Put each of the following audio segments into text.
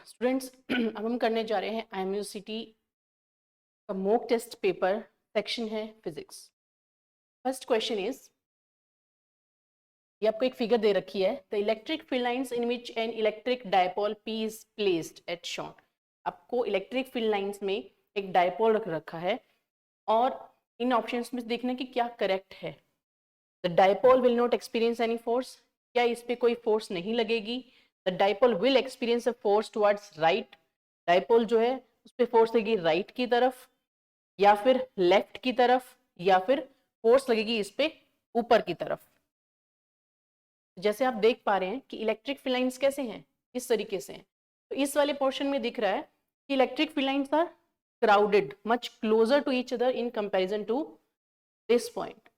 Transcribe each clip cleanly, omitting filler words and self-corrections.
Students अब हम करने जा रहे हैं IMUCT का मॉक टेस्ट पेपर। सेक्शन है फिजिक्स। फर्स्ट क्वेश्चन इज, ये आपको एक फिगर दे रखी है। The electric field lines in which an electric dipole P is placed at shown. आपको इलेक्ट्रिक फील्ड लाइंस में एक डायपोल रख रखा है और इन ऑप्शंस में देखना कि क्या करेक्ट है। The dipole will not experience any force, क्या इस पे कोई फोर्स नहीं लगेगी। The dipole will experience a force towards right, dipole जो है उस पे फोर्स लगेगी राइट की तरफ या फिर लेफ्ट की तरफ, या फिर फोर्स लगेगी इस पे ऊपर की तरफ। जैसे आप देख पा रहे हैं कि इलेक्ट्रिक फील्ड लाइंस कैसे हैं, इस तरीके से हैं। तो इस वाले पोर्शन में दिख रहा है कि electric field lines are crowded much closer to each other in comparison to this point.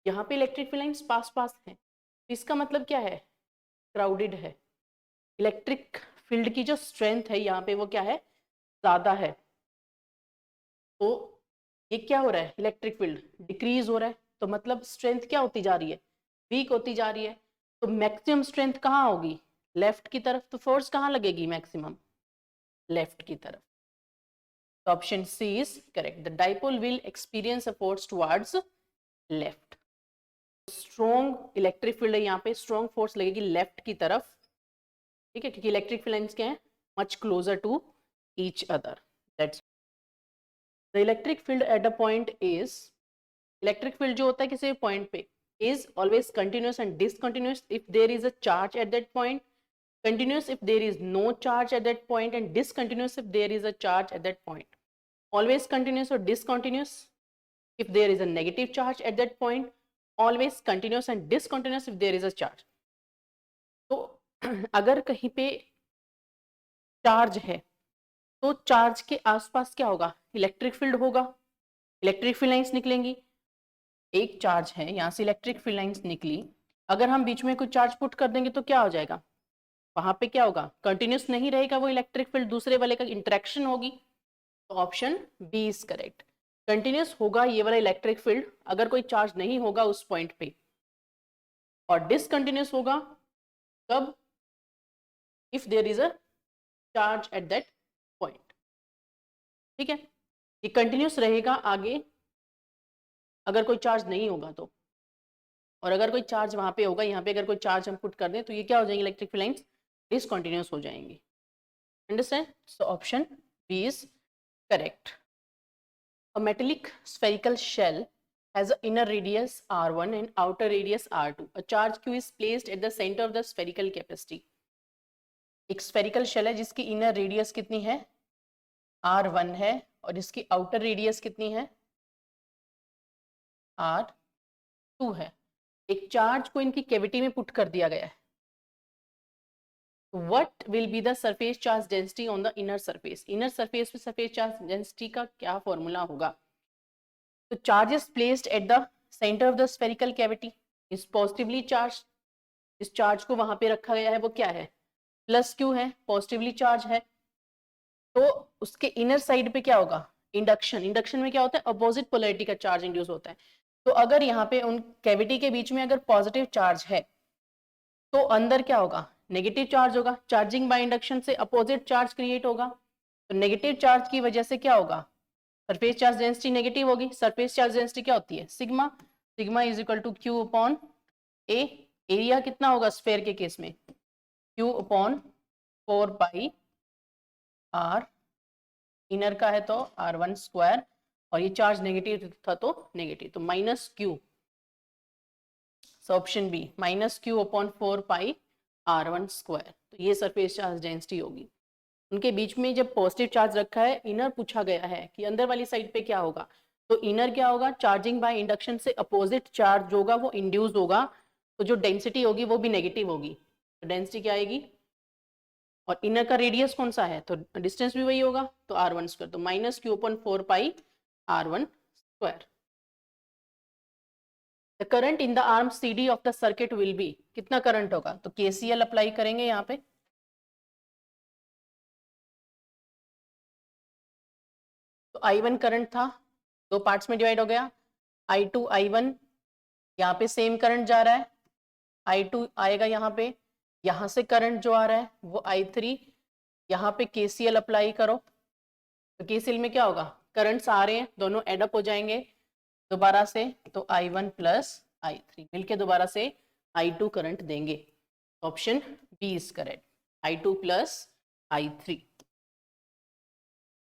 यहाँ पे इलेक्ट्रिक फील्ड लाइंस पास पास हैं, तो इसका मतलब क्या है, क्राउडेड है। इलेक्ट्रिक फील्ड की जो स्ट्रेंथ है यहाँ पे वो क्या है, ज्यादा है। तो ये क्या हो रहा है, इलेक्ट्रिक फील्ड डिक्रीज हो रहा है, तो मतलब स्ट्रेंथ क्या होती जा रही है, वीक होती जा रही है। तो मैक्सिमम स्ट्रेंथ कहाँ होगी, लेफ्ट की तरफ। तो फोर्स कहाँ लगेगी मैक्सिमम, लेफ्ट की तरफ। तो option C is correct, the dipole will experience a force towards left. Strong electric field है, यहाँ पे स्ट्रॉन्ग फोर्स लगेगी लेफ्ट की तरफ, ठीक है, क्योंकि इलेक्ट्रिक फील्ड लाइंस क्या है, much closer to each other. That's the electric field at a point is, electric field जो होता है किसी पॉइंट पे, is always continuous and discontinuous if there is a charge at that point, continuous if there is no charge at that point, and discontinuous if there is a charge at that point. Always continuous or discontinuous if there is a negative charge at that point, always continuous and discontinuous if there is a charge. तो अगर कहीं पे charge है तो charge के आसपास क्या होगा, इलेक्ट्रिक फील्ड होगा, इलेक्ट्रिक फील्ड लाइंस निकलेंगी। एक चार्ज है, यहाँ से इलेक्ट्रिक फील्ड लाइंस निकली, अगर हम बीच में कुछ चार्ज पुट कर देंगे तो क्या हो जाएगा, वहां पे क्या होगा, कंटिन्यूस नहीं रहेगा वो इलेक्ट्रिक फील्ड, दूसरे वाले का इंटरेक्शन होगी। तो option B is correct, continuous होगा ये वाला इलेक्ट्रिक फील्ड अगर कोई चार्ज नहीं होगा उस पॉइंट पे, और डिसकंटिन्यूस होगा कब, if there is a charge at that point. ठीक है, ये कंटिन्यूस रहेगा आगे अगर कोई चार्ज नहीं होगा तो, और अगर कोई चार्ज वहां पे होगा, यहाँ पे अगर कोई चार्ज हम पुट कर दें तो ये क्या हो जाएंगे, इलेक्ट्रिक फील्ड लाइंस डिसकंटिन्यूस हो जाएंगी। Understand? So option B is correct. A metallic spherical shell has an inner radius r1 and outer radius r2. A charge q is placed at the center of the spherical capacity. एक spherical shell है जिसकी inner radius कितनी है, r1 है, और इसकी outer radius कितनी है, r2 है। एक चार्ज को इनकी कैविटी में पुट कर दिया गया है। What will be the surface charge density on the inner surface? Inner surface पे surface charge density का क्या फॉर्मूला होगा? तो charge is placed at the center of the spherical cavity is positively charged. इस चार्ज को वहां पे रखा गया है, वो क्या है, प्लस क्यू है, पॉजिटिवली चार्ज है। तो उसके इनर साइड पे क्या होगा, इंडक्शन। इंडक्शन में क्या होता है, अपोजिट पोलैरिटी का चार्ज इंड्यूस होता है। तो अगर यहाँ पे उन कैविटी के बीच में अगर पॉजिटिव चार्ज है तो अंदर क्या होगा, नेगेटिव चार्ज होगा। चार्जिंग बाय इंडक्शन से अपोजिट चार्ज क्रिएट होगा, तो नेगेटिव चार्ज की वजह से क्या होगा, सरफेस चार्ज डेंसिटी नेगेटिव होगी। सरफेस चार्ज डेंसिटी क्या होती है, sigma. Sigma is equal to Q upon A. Area कितना होगा स्फेयर के केस में, Q upon 4 pi R, inner का है तो r1 स्क्वायर, और ये चार्ज नेगेटिव था तो नेगेटिव, तो minus Q. Option B minus Q upon 4 pi r1 square. तो ये सरफेस चार्ज डेंसिटी होगी। उनके बीच में जब पॉजिटिव चार्ज रखा है, इनर पूछा गया है कि अंदर वाली साइड पे क्या होगा, तो इनर क्या होगा, चार्जिंग बाय इंडक्शन से अपोजिट चार्ज होगा वो इंड्यूस होगा, तो जो डेंसिटी होगी वो भी नेगेटिव होगी। तो डेंसिटी क्या आएगी, और इनर का रेडियस कौन सा है, तो डिस्टेंस भी वही होगा, तो r1 स्क्वायर, तो minus Q upon 4 pi r1 square. The current in the arm CD of the circuit will be, कितना करंट होगा, तो KCL अप्लाई करेंगे यहाँ पे। तो I1 करंट था, दो पार्ट्स में डिवाइड हो गया, I2 I1, यहाँ पे सेम करंट जा रहा है, I2 आएगा यहाँ पे, यहाँ से करंट जो आ रहा है वो I3, यहाँ पे केसीएल अप्लाई करो, तो केसीएल में क्या होगा, करंट्स आ रहे हैं, दोनों एडअप हो जाएंगे दोबारा से, तो I1 प्लस I3 मिलके दोबारा से I2 करंट देंगे। Option B is correct, I2 plus I3।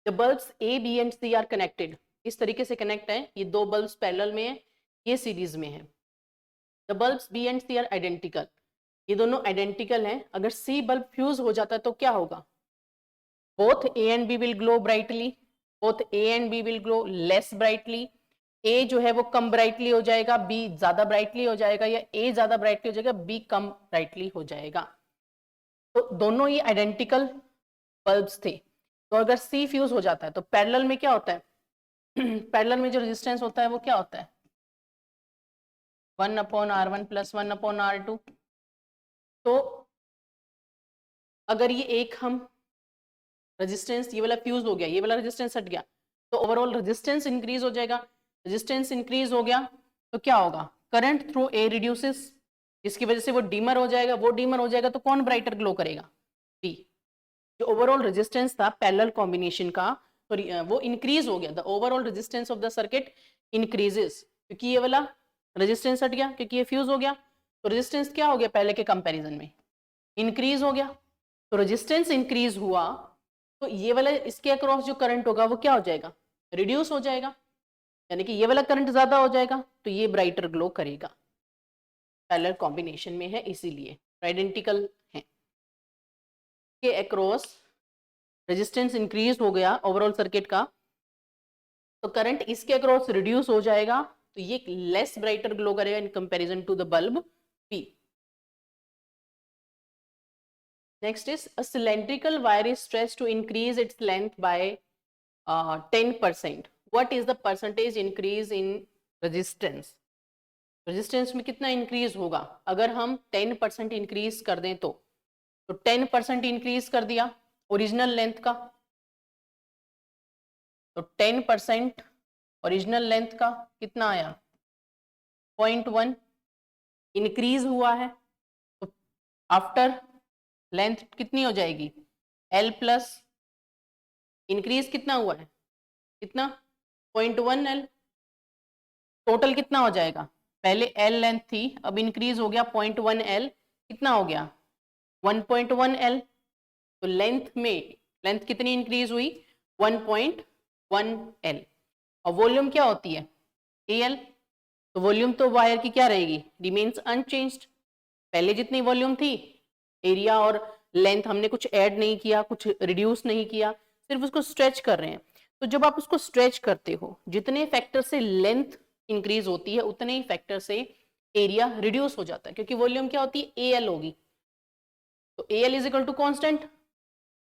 The bulbs A B and C are connected, इस तरीके से कनेक्ट है, ये दो बल्ब्स पैरेलल में है, ये सीरीज में है। The bulbs B and C are identical, ये दोनों आइडेंटिकल हैं। अगर सी बल्ब फ्यूज हो जाता है तो क्या होगा, both A and B will glow brightly, both A and B will glow less brightly. A जो है वो कम ब्राइटली हो जाएगा, बी ज्यादा ब्राइटली हो जाएगा, या ए ज्यादा ब्राइटली हो जाएगा, बी कम ब्राइटली हो जाएगा। तो दोनों ही आइडेंटिकल बल्ब्स थे। तो अगर सी फ्यूज हो जाता है तो पैरेलल में क्या होता है पैरेलल में जो रेजिस्टेंस होता है वो क्या होता है, 1/R1 प्लस 1/R2। तो अगर ये एक हम रेजिस्टेंस, ये वाला फ्यूज हो गया, ये वाला रेजिस्टेंस हट गया, तो ओवरऑल रेजिस्टेंस इंक्रीज हो जाएगा। रेजिस्टेंस इंक्रीज हो गया तो क्या होगा, करंट थ्रू ए रिड्यूसेस, जिसकी वजह से वो डीमर हो जाएगा, वो डीमर हो जाएगा तो कौन ब्राइटर ग्लो करेगा, बी। जो ओवरऑल रेजिस्टेंस था पैरेलल कॉम्बिनेशन का, सॉरी वो इंक्रीज हो गया, the overall resistance of the circuit increases, क्योंकि ये वाला रेजिस्टेंस हट गया, क्योंकि ये फ्यूज हो गया, तो रेजिस्टेंस क्या हो गया पहले के कंपैरिजन में, इंक्रीज हो गया। तो रेजिस्टेंस इंक्रीज हुआ तो ये वाला इसके अक्रॉस जो करंट होगा वो क्या हो जाएगा, रिड्यूस हो जाएगा, यानी कि ये वाला करंट ज्यादा हो जाएगा, तो ये ब्राइटर ग्लो करेगा। पैरेलल कॉम्बिनेशन में है इसीलिए, आइडेंटिकल है। के अक्रॉस रेजिस्टेंस इंक्रीज हो गया ओवरऑल सर्किट का, तो करंट इसके अक्रॉस रिड्यूस हो जाएगा, तो ये लेस ब्राइटर ग्लो करेगा in comparison to the bulb P. Next is a cylindrical wire is stretched to increase its length by 10%. What is the percentage increase in resistance? Resistance में कितना increase होगा, अगर हम 10% इंक्रीज कर दें तो 10% increase कर दिया ओरिजिनल लेंथ का, तो 10% ओरिजिनल लेंथ का कितना आया 0.1 इंक्रीज हुआ है, तो आफ्टर लेंथ कितनी हो जाएगी L प्लस, इंक्रीज कितना हुआ है, कितना 0.1 L, टोटल कितना हो जाएगा, पहले L लेंथ थी, अब इंक्रीज हो गया 0.1 L, कितना हो गया 1.1 L। तो लेंथ कितनी इंक्रीज हुई 1.1 L। और वॉल्यूम क्या होती है AL, तो वॉल्यूम तो वायर की क्या रहेगी, रिमेन्स अनचेंज्ड, पहले जितनी वॉल्यूम थी, एरिया और लेंथ हमने कुछ ऐड नहीं किया, कुछ रिड्यूस नहीं किया, सिर्फ उसको स्ट्रेच कर रहे हैं। तो जब आप उसको स्ट्रेच करते हो, जितने फैक्टर से लेंथ इंक्रीज होती है उतने ही फैक्टर से एरिया रिड्यूस हो जाता है, क्योंकि वॉल्यूम क्या होती है AL होगी, तो AL is equal to constant,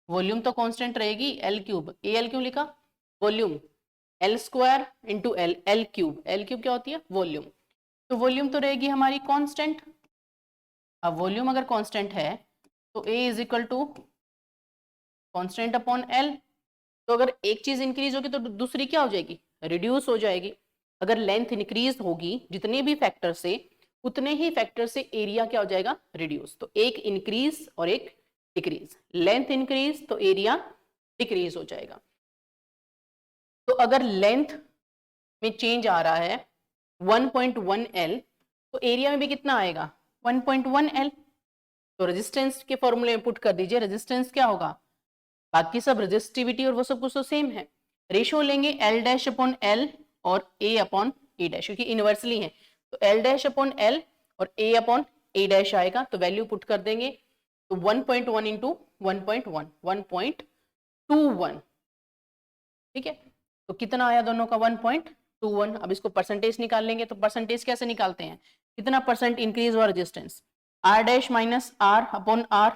volume तो कॉन्स्टेंट रहेगी, L क्यूब, AL क्यों लिखा, volume, L square into L cube, L cube क्या होती है वॉल्यूम, तो वॉल्यूम तो रहेगी हमारी कांस्टेंट। अब वॉल्यूम अगर कांस्टेंट है तो A is equal to constant upon L, तो अगर एक चीज इंक्रीज होगी तो दूसरी क्या हो जाएगी, रिड्यूस हो जाएगी। अगर लेंथ इंक्रीज होगी जितने भी फैक्टर से, उतने ही फैक्टर से एरिया क्या हो जाएगा रिड्यूस, तो एक इंक्रीज और एक डिक्रीज, लेंथ इंक्रीज तो एरिया डिक्रीज हो जाएगा। तो अगर लेंथ में चेंज आ रहा है 1.1 L, तो एरिया में भी कितना आएगा 1.1 L। तो रेजिस्टेंस के फॉर्मूले में पुट कर दीजिए, रेजिस्टेंस क्या होगा, बाकी सब रेजिस्टिविटी और वो सब कुछ तो सेम है, रेशियो लेंगे L डैश अपॉन L और A अपॉन A डैश, क्योंकि इनवर्सली है, तो L डैश अपॉन L और A अपॉन A डैश आएगा, तो वैल्यू पुट कर देंगे, तो 1.1 इंटू 1.1 1.21, ठीक है, तो कितना आया दोनों का 1.21। अब इसको परसेंटेज निकाल लेंगे, तो परसेंटेज कैसे निकालते हैं, कितना परसेंट इंक्रीज हुआ resistance, R dash minus R upon R,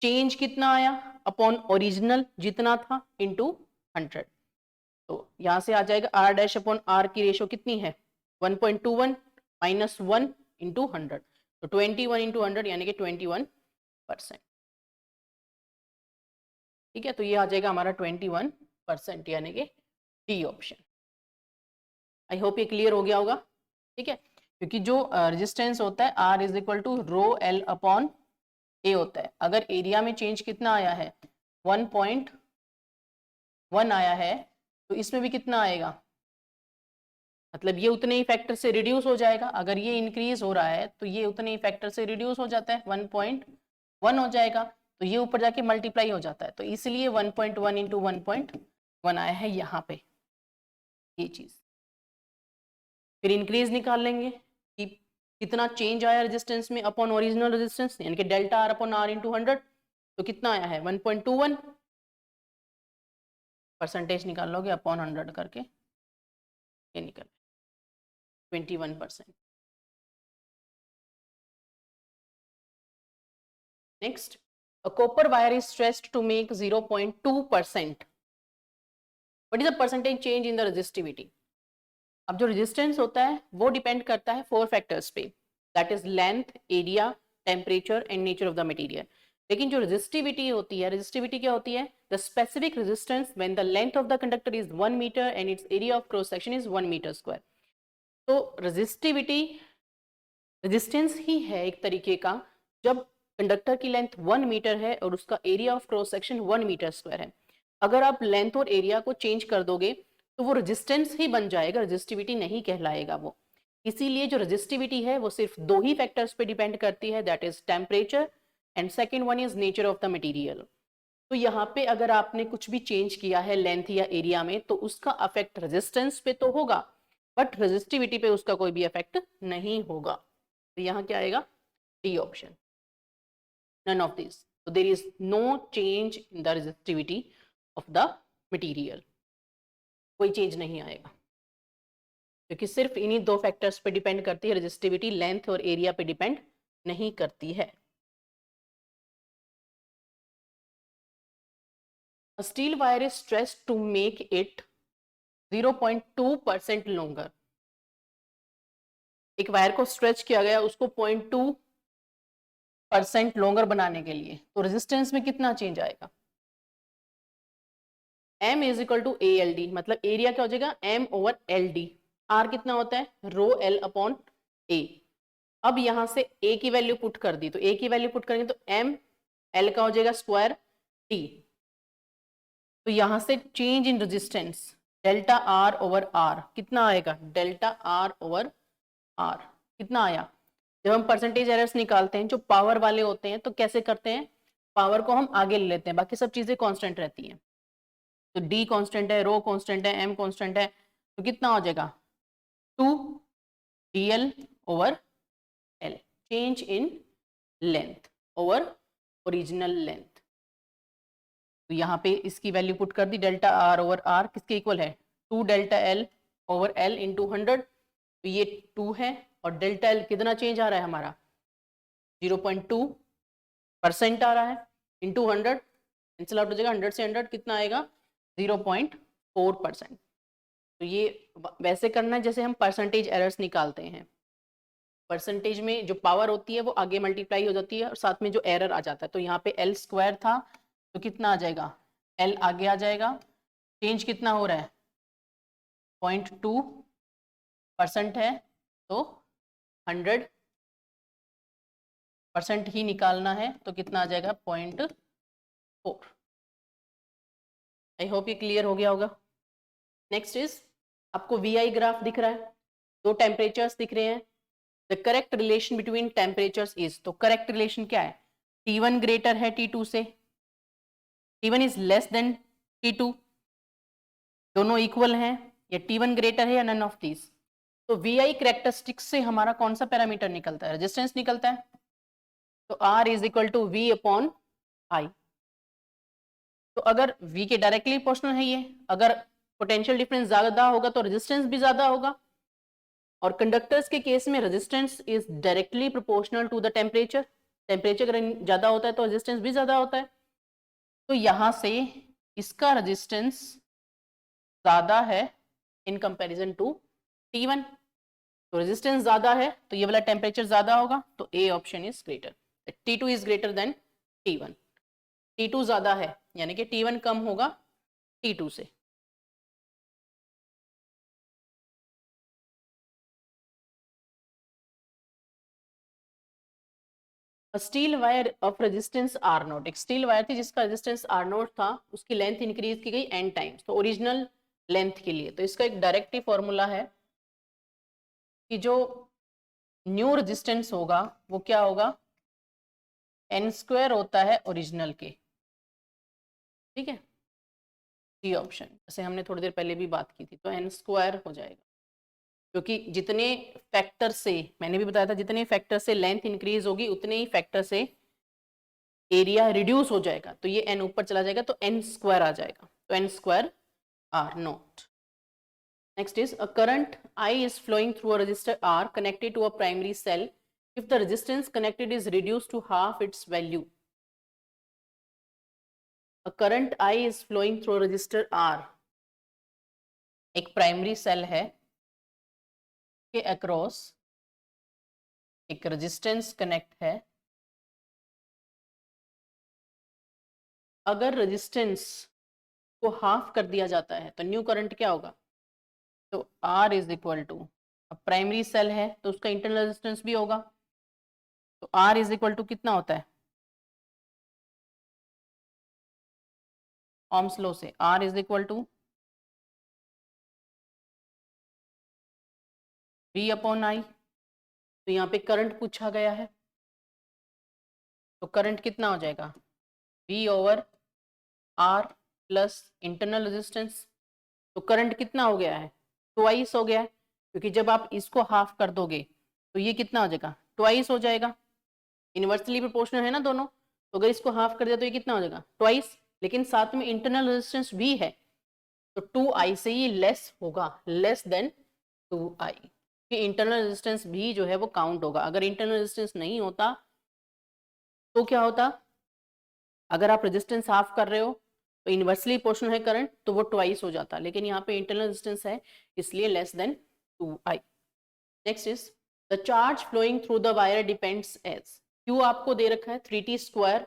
change कितना आया अपॉन ओरिजिनल जितना था इंटू 100, तो यहां से आ जाएगा R डैश अपॉन R की रेशियो कितनी है 1.21 माइनस 1 इंटू 100, तो 21 इंटू 100 यानी कि 21%, ठीक है, तो ये आ जाएगा हमारा 21% यानी कि डी ऑप्शन। आई होप ये क्लियर हो गया होगा, ठीक है, क्योंकि जो रेजिस्टेंस होता है R is equal to rho L upon A होता है, अगर एरिया में चेंज कितना आया है 1.1 आया है, तो इसमें भी कितना आएगा, मतलब ये उतने ही फैक्टर से रिड्यूस हो जाएगा। अगर ये इंक्रीज हो रहा है तो ये उतने ही फैक्टर से रिड्यूस हो जाता है, 1.1 हो जाएगा, तो ये ऊपर जाके मल्टीप्लाई हो जाता है, तो इसलिए 1.1 इंटू 1.1 आया है यहाँ पे ये चीज। फिर इंक्रीज निकाल लेंगे कि कितना चेंज आया रेजिस्टेंस में अपॉन ओरिजिनल रेजिस्टेंस, यानी कि delta R upon R into 100, तो कितना आया है 1.21, परसेंटेज निकाल लोगे अपॉन 100 करके, ये निकल 21%। Next, a copper wire is stressed to make 0.2%. What is the percentage change in the resistivity? अब जो रेजिस्टेंस होता है वो डिपेंड करता है 4 फैक्टर्स पे, that is length, area, temperature and nature of the material. लेकिन जो रेजिस्टिविटी होती है, रेजिस्टिविटी क्या होती है, the specific resistance when the length of the conductor is 1 metre and its area of cross section is 1 metre square. तो resistivity resistance ही है एक तरीके का, जब कंडक्टर की लेंथ 1 मीटर है और उसका area of cross section 1 metre square है। अगर आप लेंथ और एरिया को चेंज कर दोगे तो वो रेजिस्टेंस ही बन जाएगा, रेजिस्टिविटी नहीं कहलाएगा वो। इसीलिए जो रेजिस्टिविटी है वो सिर्फ 2 ही फैक्टर्स पे डिपेंड करती है, that is temperature and second one is nature of the material. तो यहाँ पे अगर आपने कुछ भी चेंज किया है लेंथ या एरिया में तो उसका अफेक्ट रेजिस्टेंस पे तो होगा, बट रेजिस्टिविटी पे उसका कोई भी अफेक्ट नहीं होगा। तो यहाँ क्या आएगा, D option, none of these. So there is no change in the resistivity of the material. कोई चेंज नहीं आएगा क्योंकि सिर्फ इन्हीं 2 फैक्टर्स पे डिपेंड करती है रेजिस्टिविटी, लेंथ और एरिया पे डिपेंड नहीं करती है। A steel wire is stressed to make it 0.2% longer. एक वायर को स्ट्रेच किया गया उसको 0.2% लॉन्गर बनाने के लिए, तो रेजिस्टेंस में कितना चेंज आएगा, M is equal to A L D, मतलब एरिया क्या हो जाएगा M over L D, R कितना होता है रो एल अपॉन ए। अब यहां से ए की वैल्यू पुट कर दी, तो ए की वैल्यू पुट करेंगे तो M L का हो जाएगा स्क्वायर टी, तो यहां से change in resistance delta R over R कितना आएगा, डेल्टा आर ओवर आर कितना आया। जब हम परसेंटेज एरर्स निकालते हैं जो पावर वाले होते हैं तो कैसे करते हैं, पावर को हम आगे ले लेते हैं, बाकी सब चीजें कांस्टेंट रहती हैं। तो डी कांस्टेंट है, रो कांस्टेंट है, एम कांस्टेंट है, तो कितना हो जाएगा 2 dl over L, change in length over original length. तो यहाँ पे इसकी वैल्यू पुट कर दी, डेल्टा आर ओवर आर किसके इक्वल है 2 delta L over L into 100, तो ये 2 है और डेल्टा एल कितना चेंज आ रहा है हमारा 0.2% आ रहा है इंटू 100, कैंसिल आउट हो जाएगा, 100 से 100 कितना आएगा 0.4%। तो ये वैसे करना है जैसे हम परसेंटेज एरर्स निकालते हैं, परसेंटेज में जो पावर होती है वो आगे मल्टीप्लाई हो जाती है और साथ में जो एरर आ जाता है, तो यहाँ पे एल स्क्वायर था तो कितना आ जाएगा एल आगे आ जाएगा, चेंज कितना हो रहा है 0.2% है, तो 100% ही निकालना है, तो कितना आ जाएगा 0.4। आई होप ये क्लियर हो गया होगा। नेक्स्ट इज आपको VI ग्राफ दिख रहा है, 2 टेम्परेचर्स दिख रहे हैं, the correct relation between temperatures is, तो करेक्ट रिलेशन क्या है T1 ग्रेटर है T2 से, T1 is less than T2, दोनों इक्वल हैं, या T1 ग्रेटर है या नन ऑफ दीज। तो VI करेक्टरिस्टिक्स से हमारा कौन सा पैरामीटर निकलता है, रेजिस्टेंस निकलता है, तो R is equal to V upon I। तो अगर V के डायरेक्टली प्रोपोर्शनल है ये, अगर पोटेंशियल डिफरेंस ज्यादा होगा तो रेजिस्टेंस भी ज्यादा होगा, और कंडक्टर्स के केस में resistance is directly proportional to the temperature, temperature अगर ज्यादा होता है तो रेजिस्टेंस भी ज्यादा होता है। तो यहां से इसका रेजिस्टेंस ज्यादा है इन कंपैरिजन टू T1, तो रेजिस्टेंस ज्यादा है तो ये वाला टेम्परेचर ज्यादा होगा, तो A option is greater, T2 is greater then T1, T2 ज्यादा है यानी कि T1 कम होगा T2 से। Steel wire of resistance R not, एक स्टील वायर थी जिसका रेजिस्टेंस आर नॉट था, उसकी लेंथ इंक्रीज की गई n टाइम्स, तो ओरिजिनल लेंथ के लिए। तो इसका एक डायरेक्ट ही फॉर्मूला है कि जो न्यू रेजिस्टेंस होगा वो क्या होगा, n स्क्वायर होता है ओरिजिनल के। ठीक है, सी ऑप्शन, जैसे हमने थोड़ी देर पहले भी बात की थी, तो n स्क्वायर हो जाएगा, क्योंकि जितने फैक्टर से, मैंने भी बताया था, जितने फैक्टर से लेंथ इंक्रीज होगी उतने ही फैक्टर से एरिया रिड्यूस हो जाएगा, तो ये n ऊपर चला जाएगा तो n स्क्वायर आ जाएगा, तो n square R naught. Next is a current I is flowing through a resistor R connected to a primary cell. If the resistance connected is reduced to half its value. A current I is flowing through a resistor R. एक primary cell है के across एक resistance connect है। अगर resistance को half कर दिया जाता है तो न्यू करंट क्या होगा, तो R is equal to, primary cell है तो उसका इंटरनल रेजिस्टेंस भी होगा, तो R इज इक्वल टू कितना होता है, ओम्स लॉ से R is equal to V/I। तो यहाँ पे करंट पूछा गया है, तो करंट कितना हो जाएगा, V/R प्लस इंटरनल रेजिस्टेंस। तो करंट कितना हो गया है, ट्वाइस हो गया है, क्योंकि जब आप इसको हाफ कर दोगे तो ये कितना हो जाएगा, ट्वाइस हो जाएगा। इनवर्सली प्रोपोर्शनल है ना दोनों, तो अगर इसको हाफ कर दिया तो ये कितना हो जाएगा, ट्वाइस। लेकिन साथ में इंटरनल रेजिस्टेंस भी है, तो 2I से ये लेस होगा, लेस देन 2I। कि इंटरनल रेजिस्टेंस भी जो है वो काउंट होगा। अगर इंटरनल रेजिस्टेंस नहीं होता तो क्या होता, अगर आप रेजिस्टेंस हाफ कर रहे हो तो इनवर्सली प्रोपोर्शनल है करंट, तो वो ट्वाइस हो जाता, लेकिन यहाँ पे इंटरनल रेजिस्टेंस है इसलिए less than 2I। Next is the charge flowing through the wire depends as, Q आपको दे रखा है 3t square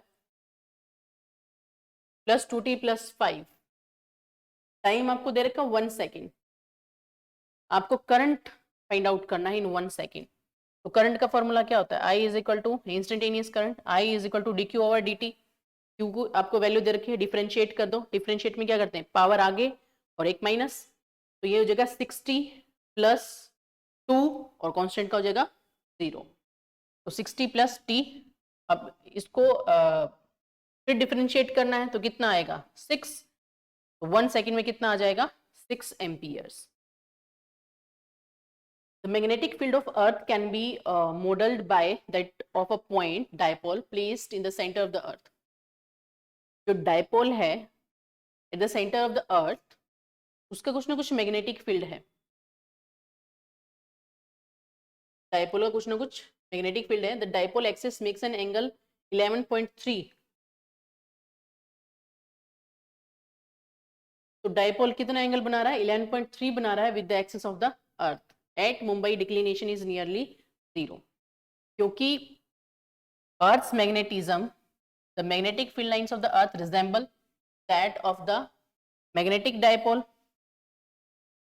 plus 2t plus 5, time आपको दे रखा है 1 सेकेंड, आपको करंट फाइंड आउट करना है इन 1 सेकेंड। तो करंट का फॉर्मूला क्या होता है, I is equal to instantaneous current, I is equal to dq over dt। Q को आपको वैल्यू दे रखी है, डिफरेंशिएट कर दो, डिफरेंशिएट में क्या करते हैं, पावर आगे और एक माइनस, तो ये हो जाएगा 60 प्लस 2 और कांस्टेंट का हो जाएगा 0, तो 60 प्लस t। अब इसको फिर डिफरेंशिएट करना है तो कितना आएगा 6, तो 1 सेकेंड में कितना आ जाएगा 6 amperes. The magnetic field of Earth can be modeled by that of a point dipole placed in the center of the Earth. जो डायपोल है at the centre of the अर्थ, उसका कुछ ना कुछ मैग्नेटिक फील्ड है, डायपोल का कुछ ना कुछ मैग्नेटिक फील्ड है। The dipole axis makes an angle 11.3, तो डायपोल कितना एंगल बना रहा है, 11.3 बना रहा है with the axis of the earth at Mumbai declination is nearly 0, क्योंकि earth's magnetism, the magnetic field lines of the earth resemble that of the magnetic dipole।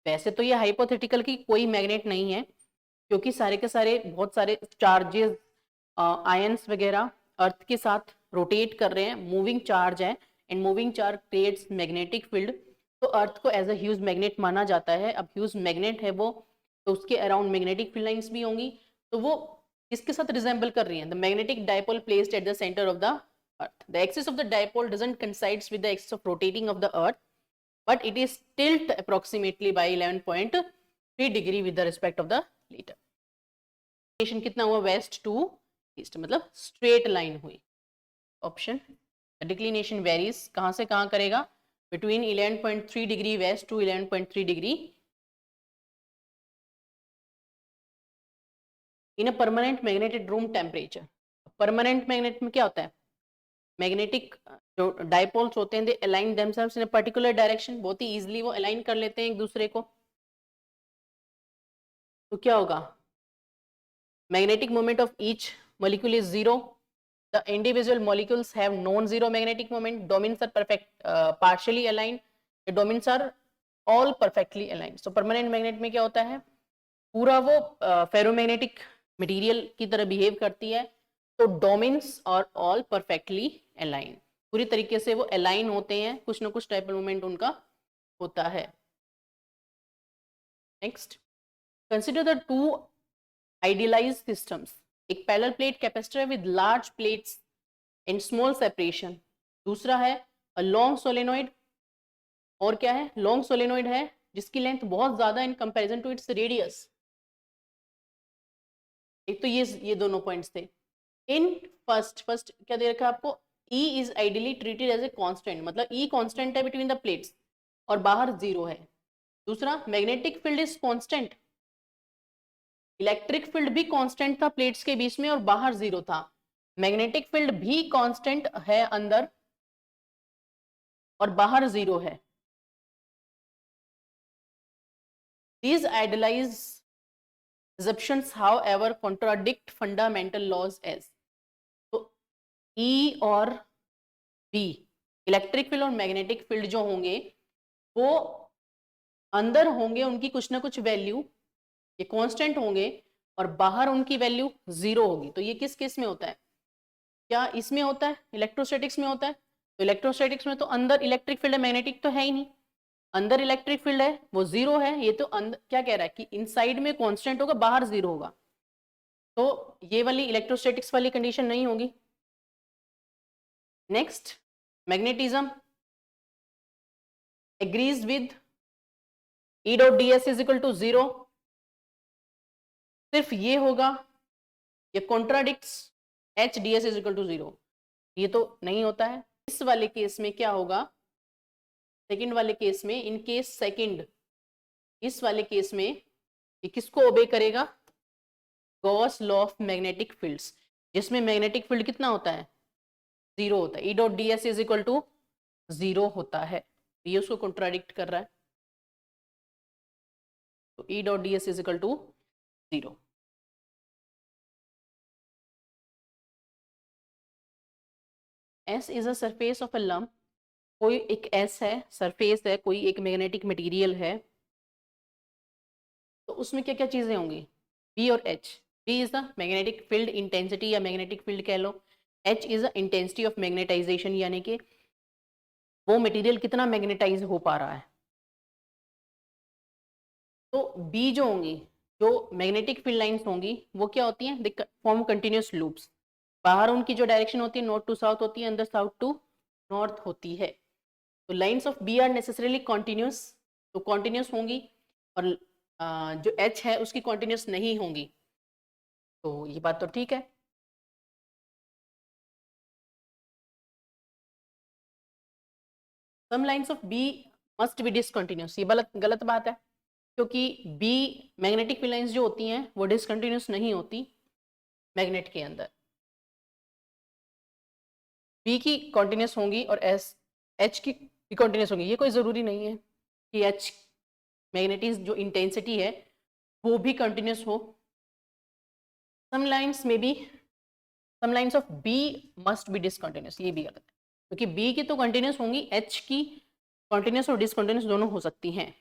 वैसे तो ये हाइपोथेटिकल की कोई मैग्नेट नहीं है, क्योंकि सारे के सारे बहुत सारे चार्जेस आयंस वगैरह अर्थ के साथ रोटेट कर रहे हैं, मूविंग चार्ज है, and moving charge creates magnetic field, तो अर्थ को एज अ ह्यूज मैग्नेट माना जाता है। अब ह्यूज मैग्नेट है वो, तो उसके अराउंड मैग्नेटिक फील्ड लाइंस भी होंगी, तो वो इसके साथ रिजेंबल कर रही हैं। The magnetic dipole placed at the centre of the Earth. The axis of the dipole doesn't coincides with the axis of rotating of the Earth, but it is tilt approximately by 11.3 degree with the respect of the later. Declination कितना हुआ, west to east, मतलब straight line हुई। Option, the declination varies, कहाँ से कहाँ करेगा, between 11.3 degree west to 11.3 degree in a permanent magnetic room temperature। Permanent magnet में क्या होता है, मैग्नेटिक जो डायपोल्स होते हैं they align themselves in a particular direction, बहुत ही इजीली वो अलाइन कर लेते हैं एक दूसरे को, तो क्या होगा, magnetic moment of each molecule is 0, the individual molecules have non zero magnetic moment, domains are perfect partially aligned, the domains are all perfectly aligned. So permanent magnet में क्या होता है, पूरा वो फेरोमैग्नेटिक मटेरियल की तरह बिहेव करती है, तो domains are all perfectly align, पूरी तरीके से वो अलाइन होते हैं, कुछ ना कुछ डाइपोल मोमेंट उनका होता है। Next, consider the two idealised systems, एक parallel plate capacitor with large plates and small separation, दूसरा है अ लॉन्ग सोलेनोइड, और क्या है, लॉन्ग सोलेनोइड है जिसकी लेंथ बहुत ज्यादा in comparison to its radius. एक तो ये दोनों पॉइंट्स थे। इन फर्स्ट क्या दे रखा है आपको, E is ideally treated as a constant, मतलब E कांस्टेंट है बिटवीन द प्लेट्स और बाहर जीरो है। दूसरा, magnetic field is constant, electric field भी कांस्टेंट था प्लेट्स के बीच में और बाहर जीरो था, मैग्नेटिक फील्ड भी कांस्टेंट है अंदर और बाहर जीरो है। These idealized assumptions, however, contradict fundamental laws as, तो E और B, इलेक्ट्रिक फील्ड और मैग्नेटिक फील्ड जो होंगे वो अंदर होंगे उनकी कुछ ना कुछ वैल्यू, ये कांस्टेंट होंगे और बाहर उनकी वैल्यू जीरो होगी। तो ये किस केस में होता है, क्या इसमें होता है, इलेक्ट्रोस्टैटिक्स में होता है। तो इलेक्ट्रोस्टैटिक्स में तो अंदर इलेक्ट्रिक फील्ड है, मैग्नेटिक तो है ही नहीं, अंदर इलेक्ट्रिक फील्ड है वो जीरो है, ये तो अंदर क्या कह रहा है कि इनसाइड में कांस्टेंट होगा बाहर जीरो होगा, तो ये वाली इलेक्ट्रोस्टैटिक्स वाली कंडीशन नहीं होगी। Next, magnetism agrees with E dot ds is equal to zero, सिर्फ ये होगा, ये contradicts H ds is equal to zero, ये तो नहीं होता है। इस वाले केस में क्या होगा, सेकंड वाले केस में, इन केस सेकंड, इस वाले केस में ये किसको ओबे करेगा, Gauss law of magnetic fields, जिसमें मैग्नेटिक फील्ड कितना होता है, जीरो होता है, E dot ds is equal to zero होता है, ये उसको कॉन्ट्राडिक्ट कर रहा है, तो E dot ds is equal to zero. S is a surface of a lump, कोई एक S है, सरफेस है, कोई एक मैग्नेटिक मटेरियल है, तो उसमें क्या क्या चीजें होंगी, B और H। B is the magnetic field intensity या मैग्नेटिक फील्ड कह लो, H is the intensity of magnetization, यानी कि वो मटेरियल कितना मैग्नेटाइज हो पा रहा है। तो B जो होंगी, जो मैग्नेटिक फील्ड लाइंस होंगी वो क्या होती हैं, दे फॉर्म कंटिन्यूअस लूप्स, बाहर उनकी जो डायरेक्शन होती है नॉर्थ टू साउथ होती है, अंदर साउथ टू नॉर्थ होती है। तो lines of B are necessarily continuous, तो कॉन्टिन्यूस होंगी, और जो एच है उसकी कॉन्टिन्यूस नहीं होंगी, तो ये बात तो ठीक है। Some lines of B must be discontinuous, ये गलत गलत बात है, क्योंकि बी मैग्नेटिक फील्ड लाइंस जो होती हैं वो डिसकंटिन्यूस नहीं होती मैग्नेट के अंदर, बी की कॉन्टिन्यूस होंगी और एस एच की कॉन्टिन्यूस होंगी। ये कोई ज़रूरी नहीं है कि एच मैग्नेटिक जो इंटेंसिटी है वो भी कंटिन्यूस हो, सम लाइंस में B, some lines of B must be discontinuous, ये भी गलत है, क्योंकि बी की तो कंटिन्यूस होंगी, एच की कंटिन्यूस और डिसकंटिन्यूस दोनों हो सकती हैं,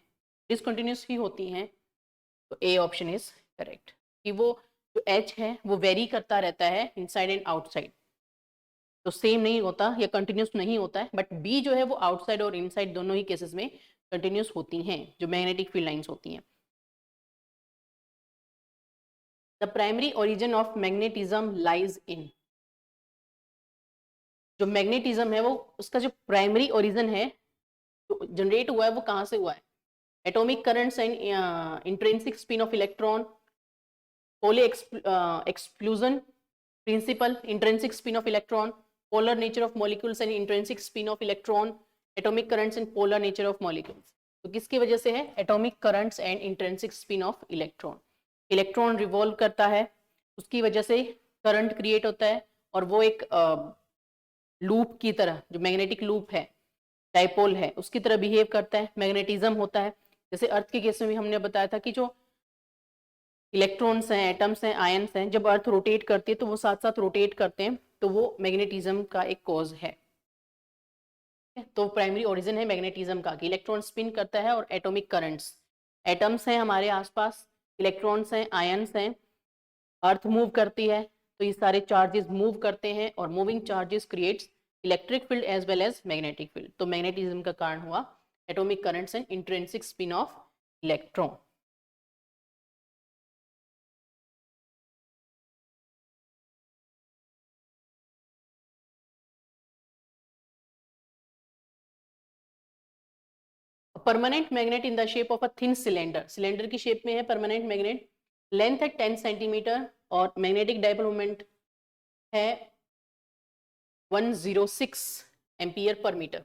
डिसकंटिन्यूस ही होती हैं, तो ए ऑप्शन इज करेक्ट, कि वो जो एच है वो वेरी करता रहता है इनसाइड एंड आउटसाइड, तो सेम नहीं होता या कंटिन्यूस नहीं होता है, बट बी जो है वो आउटसाइड और इनसाइड दोनों ही केसेस में कंटिन्यूस होती हैं जो मैग्नेटिक फील्ड लाइंस होती हैं। The primary origin of magnetism lies in, जो मैग्नेटिज्म है वो उसका जो प्राइमरी ओरिजिन है, जो जनरेट हुआ है वो कहाँ से हुआ है, atomic currents and intrinsic spin of electron, Pauli exclusion principle, intrinsic spin of electron, polar nature of molecules and intrinsic spin of electron, atomic currents and polar nature of molecules. तो किसकी वजह से है, atomic currents and intrinsic spin of electron, electron revolve करता है उसकी वजह से करंट क्रिएट होता है, और वो एक लूप की तरह, जो मैग्नेटिक लूप है डाइपोल है उसकी तरह बिहेव करता है, मैग्नेटिज्म होता है। जैसे अर्थ के केस में भी हमने बताया था कि जो इलेक्ट्रॉन्स हैं, एटम्स हैं, आयन्स हैं, जब अर्थ रोटेट करती है तो वो साथ साथ रोटेट करते हैं, तो वो मैग्नेटिज्म का एक कॉज है। तो प्राइमरी ओरिजिन है मैग्नेटिज्म का कि इलेक्ट्रॉन स्पिन करता है, और एटॉमिक करंट्स, एटम्स हैं हमारे आसपास, इलेक्ट्रॉन्स हैं, आयन्स हैं, अर्थ मूव करती है, तो ये सारे चार्जेस मूव करते हैं और moving charges creates electric field as well as magnetic field. तो मैग्नेटिज्म का कारण हुआ atomic currents and intrinsic spin of electron. Permanent magnet in the shape of a thin cylinder, cylinder की शेप में है परमानेंट मैग्नेट, लेंथ है 10 centimetre और magnetic dipole moment है 106 ampere per metre.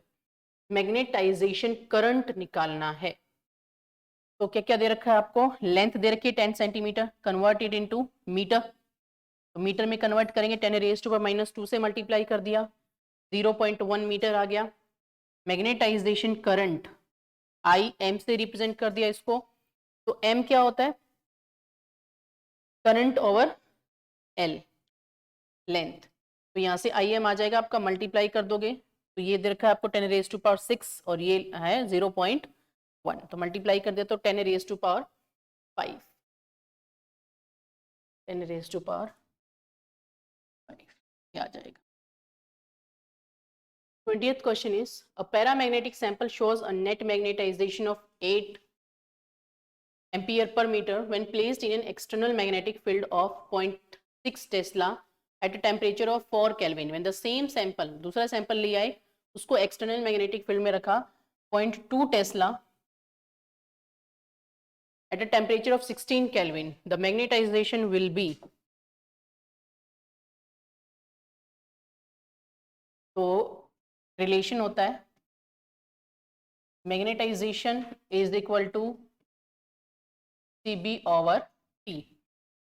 Magnetisation current निकालना है, तो क्या क्या दे रखा है आपको, लेंथ दे रखी है 10 centimetre, convert it into metre, तो मीटर में कन्वर्ट करेंगे 10⁻⁻² से मल्टीप्लाई कर दिया, 0.1 मीटर आ गया। मैग्नेटाइजेशन करंट आई एम से रिप्रेजेंट कर दिया इसको, तो एम क्या होता है, करंट ओवर एल, लेंथ, तो यहाँ से आई एम आ जाएगा आपका, मल्टीप्लाई कर दोगे तो ये दे रखा है आपको 10⁻6 और ये है 0.1, तो मल्टीप्लाई कर दे तो 10⁻5, 10⁻5 ये आ जाएगा। 20th question is a paramagnetic sample shows a net magnetization of 8 ampere per meter when placed in an external magnetic field of 0.6 Tesla at a temperature of 4 Kelvin. When the same sample, दूसरा sample लिया है उसको external magnetic field में रखा 0.2 Tesla at a temperature of 16 Kelvin, the magnetization will be, तो relation होता है magnetization is equal to CB over T।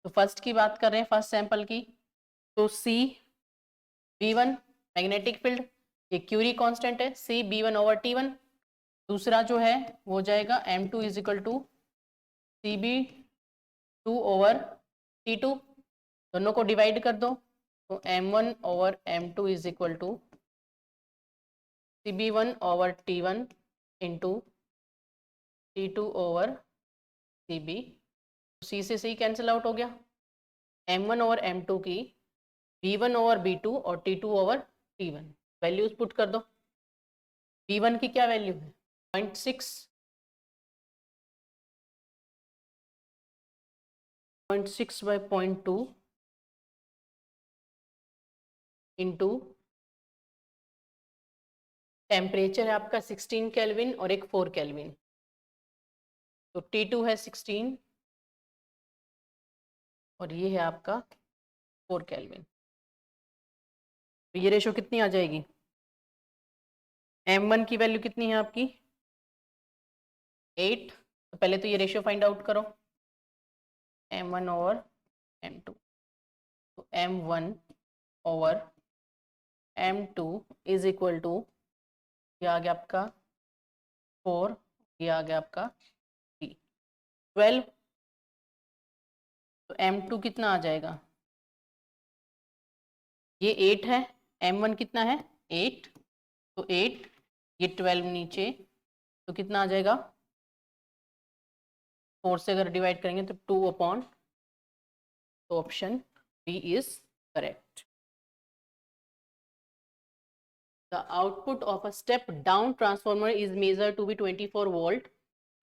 तो फर्स्ट की बात कर रहे हैं, फर्स्ट सैंपल की, तो C V1 मैग्नेटिक फील्ड, ये क्यूरी कांस्टेंट है, C B1 ओवर T1। दूसरा जो है वो हो जाएगा M2 is equal to CB2 over T2, दोनों को डिवाइड कर दो तो M1 over M2 is equal to CB1 over T1 into T2 over CB, C से C कैंसिल आउट हो गया, M1 ओवर M2 की B1 ओवर B2 और T2 over T1 values put कर दो। B1 की क्या वैल्यू है 0.6, 0.6 बाई 0.2 इंटू टेम्परेचर है आपका 16 केल्विन और एक 4 केल्विन, तो T2 है 16 और ये है आपका 4 केल्विन, तो ये रेशो कितनी आ जाएगी, M1 की वैल्यू कितनी है आपकी 8, तो पहले तो ये रेशो फाइंड आउट करो M1 ओवर M2, तो M1 over M2 is equal to, ये आ गया आपका 4, ये आ गया आपका 12, तो M2 कितना आ जाएगा, ये 8 है, M1 कितना है 8, तो 8, ये 12 नीचे, तो कितना आ जाएगा 4 से अगर डिवाइड करेंगे तो 2 अपॉन, तो option B is correct. The output of a step down transformer is measured to be 24 volt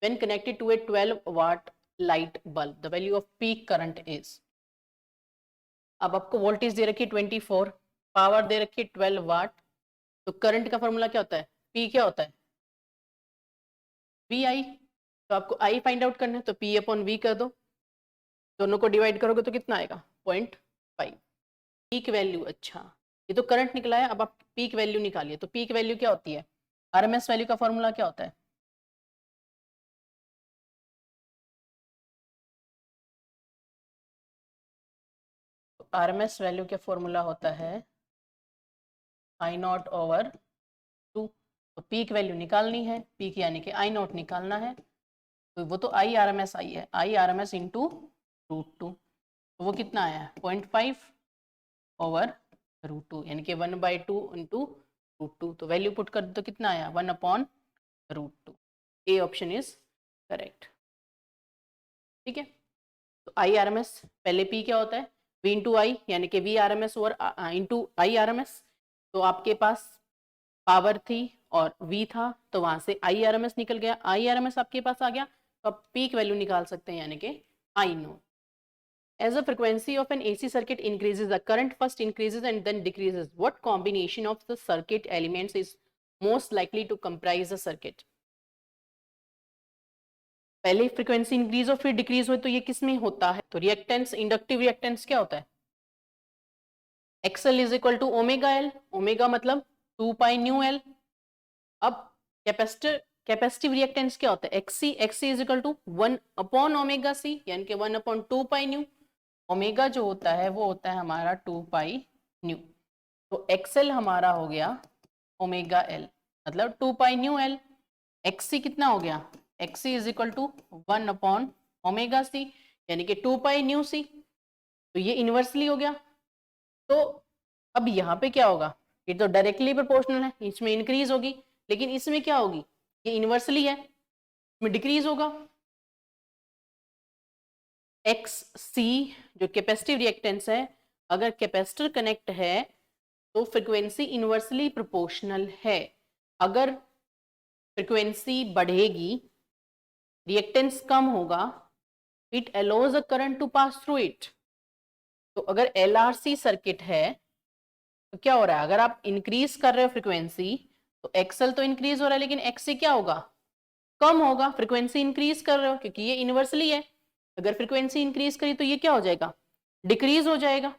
when connected to a 12 watt light bulb. The value of peak current is, अब आपको voltage दे रखी है 24, power दे रखी है 12 वाट, तो current का formula क्या होता है, P क्या होता है VI, तो आपको I फाइंड आउट करना है तो P अपॉन V कर दो, दोनों को डिवाइड करोगे तो कितना आएगा 0.5 पीक वैल्यू। अच्छा ये तो करंट निकला है, अब आप पीक वैल्यू निकालिए, तो पीक वैल्यू क्या होती है, RMS वैल्यू का फॉर्मूला क्या होता है, तो RMS वैल्यू का फॉर्मूला होता है I0 ओवर 2, तो पीक वैल्यू निकालनी है, पीक यानी कि I0 निकालना है, तो वो तो IRMS आई है, IRMS इंटू √2, तो वो कितना आया है 0.5 ओवर √2 यानी कि 1/2 इंटू √2, तो वैल्यू पुट कर दो तो कितना आया 1 upon √2, A option is correct. ठीक है, तो IRMS पहले P क्या होता है, V इंटू आई, यानी कि V R M S over into I R M S. तो आपके पास पावर थी और V था, तो वहां से आई आर एम एस निकल गया, आई आर एम एस आपके पास आ गया, तो आप पीक वैल्यू निकाल सकते हैं, यानी कि I know. As the frequency of an AC circuit increases, the current first increases and then decreases. What combination of the circuit elements is most likely to comprise a circuit? पहले frequency increase हो फिर decrease हो, तो ये किस में होता है? तो रिएक्टेंस, इंडक्टिव रिएक्टेंस क्या होता है? XL is equal to omega L, omega मतलब 2 पाई न्यू एल। अब कैपेसिटर, कैपेसिटिव रिएक्टेंस क्या होता है? XC, XC is equal to 1 upon omega C, यानी कि 1 अपॉन 2 पाई न्यू। ओमेगा जो होता है वो होता है हमारा 2 पाई न्यू, तो एक्सएल हमारा हो गया ओमेगा एल, मतलब 2 पाई न्यू एल। एक्सी कितना हो गया? XC is equal to 1 upon omega C, यानी कि 2 पाई न्यू सी। तो ये इनवर्सली हो गया। तो अब यहाँ पे क्या होगा? ये तो डायरेक्टली प्रोपोर्शनल है, इसमें इंक्रीज होगी, लेकिन इसमें क्या होगी? ये इनवर्सली है, इसमें डिक्रीज होगा। एक्स सी जो कैपेसिटिव रिएक्टेंस है, अगर कैपेसिटर कनेक्ट है तो फ्रीक्वेंसी इनवर्सली प्रोपोर्शनल है। अगर फ्रीक्वेंसी बढ़ेगी, रिएक्टेंस कम होगा, it allows a current to pass through it. तो अगर एलआरसी सर्किट है तो क्या हो रहा है? अगर आप इंक्रीज कर रहे हो फ्रीक्वेंसी, तो एक्सएल तो इंक्रीज हो रहा है, लेकिन एक्ससी क्या होगा? कम होगा। फ्रीक्वेंसी इंक्रीज कर रहे हो क्योंकि ये इनवर्सली है, अगर फ्रीक्वेंसी इंक्रीज करी तो ये क्या हो जाएगा? डिक्रीज हो जाएगा।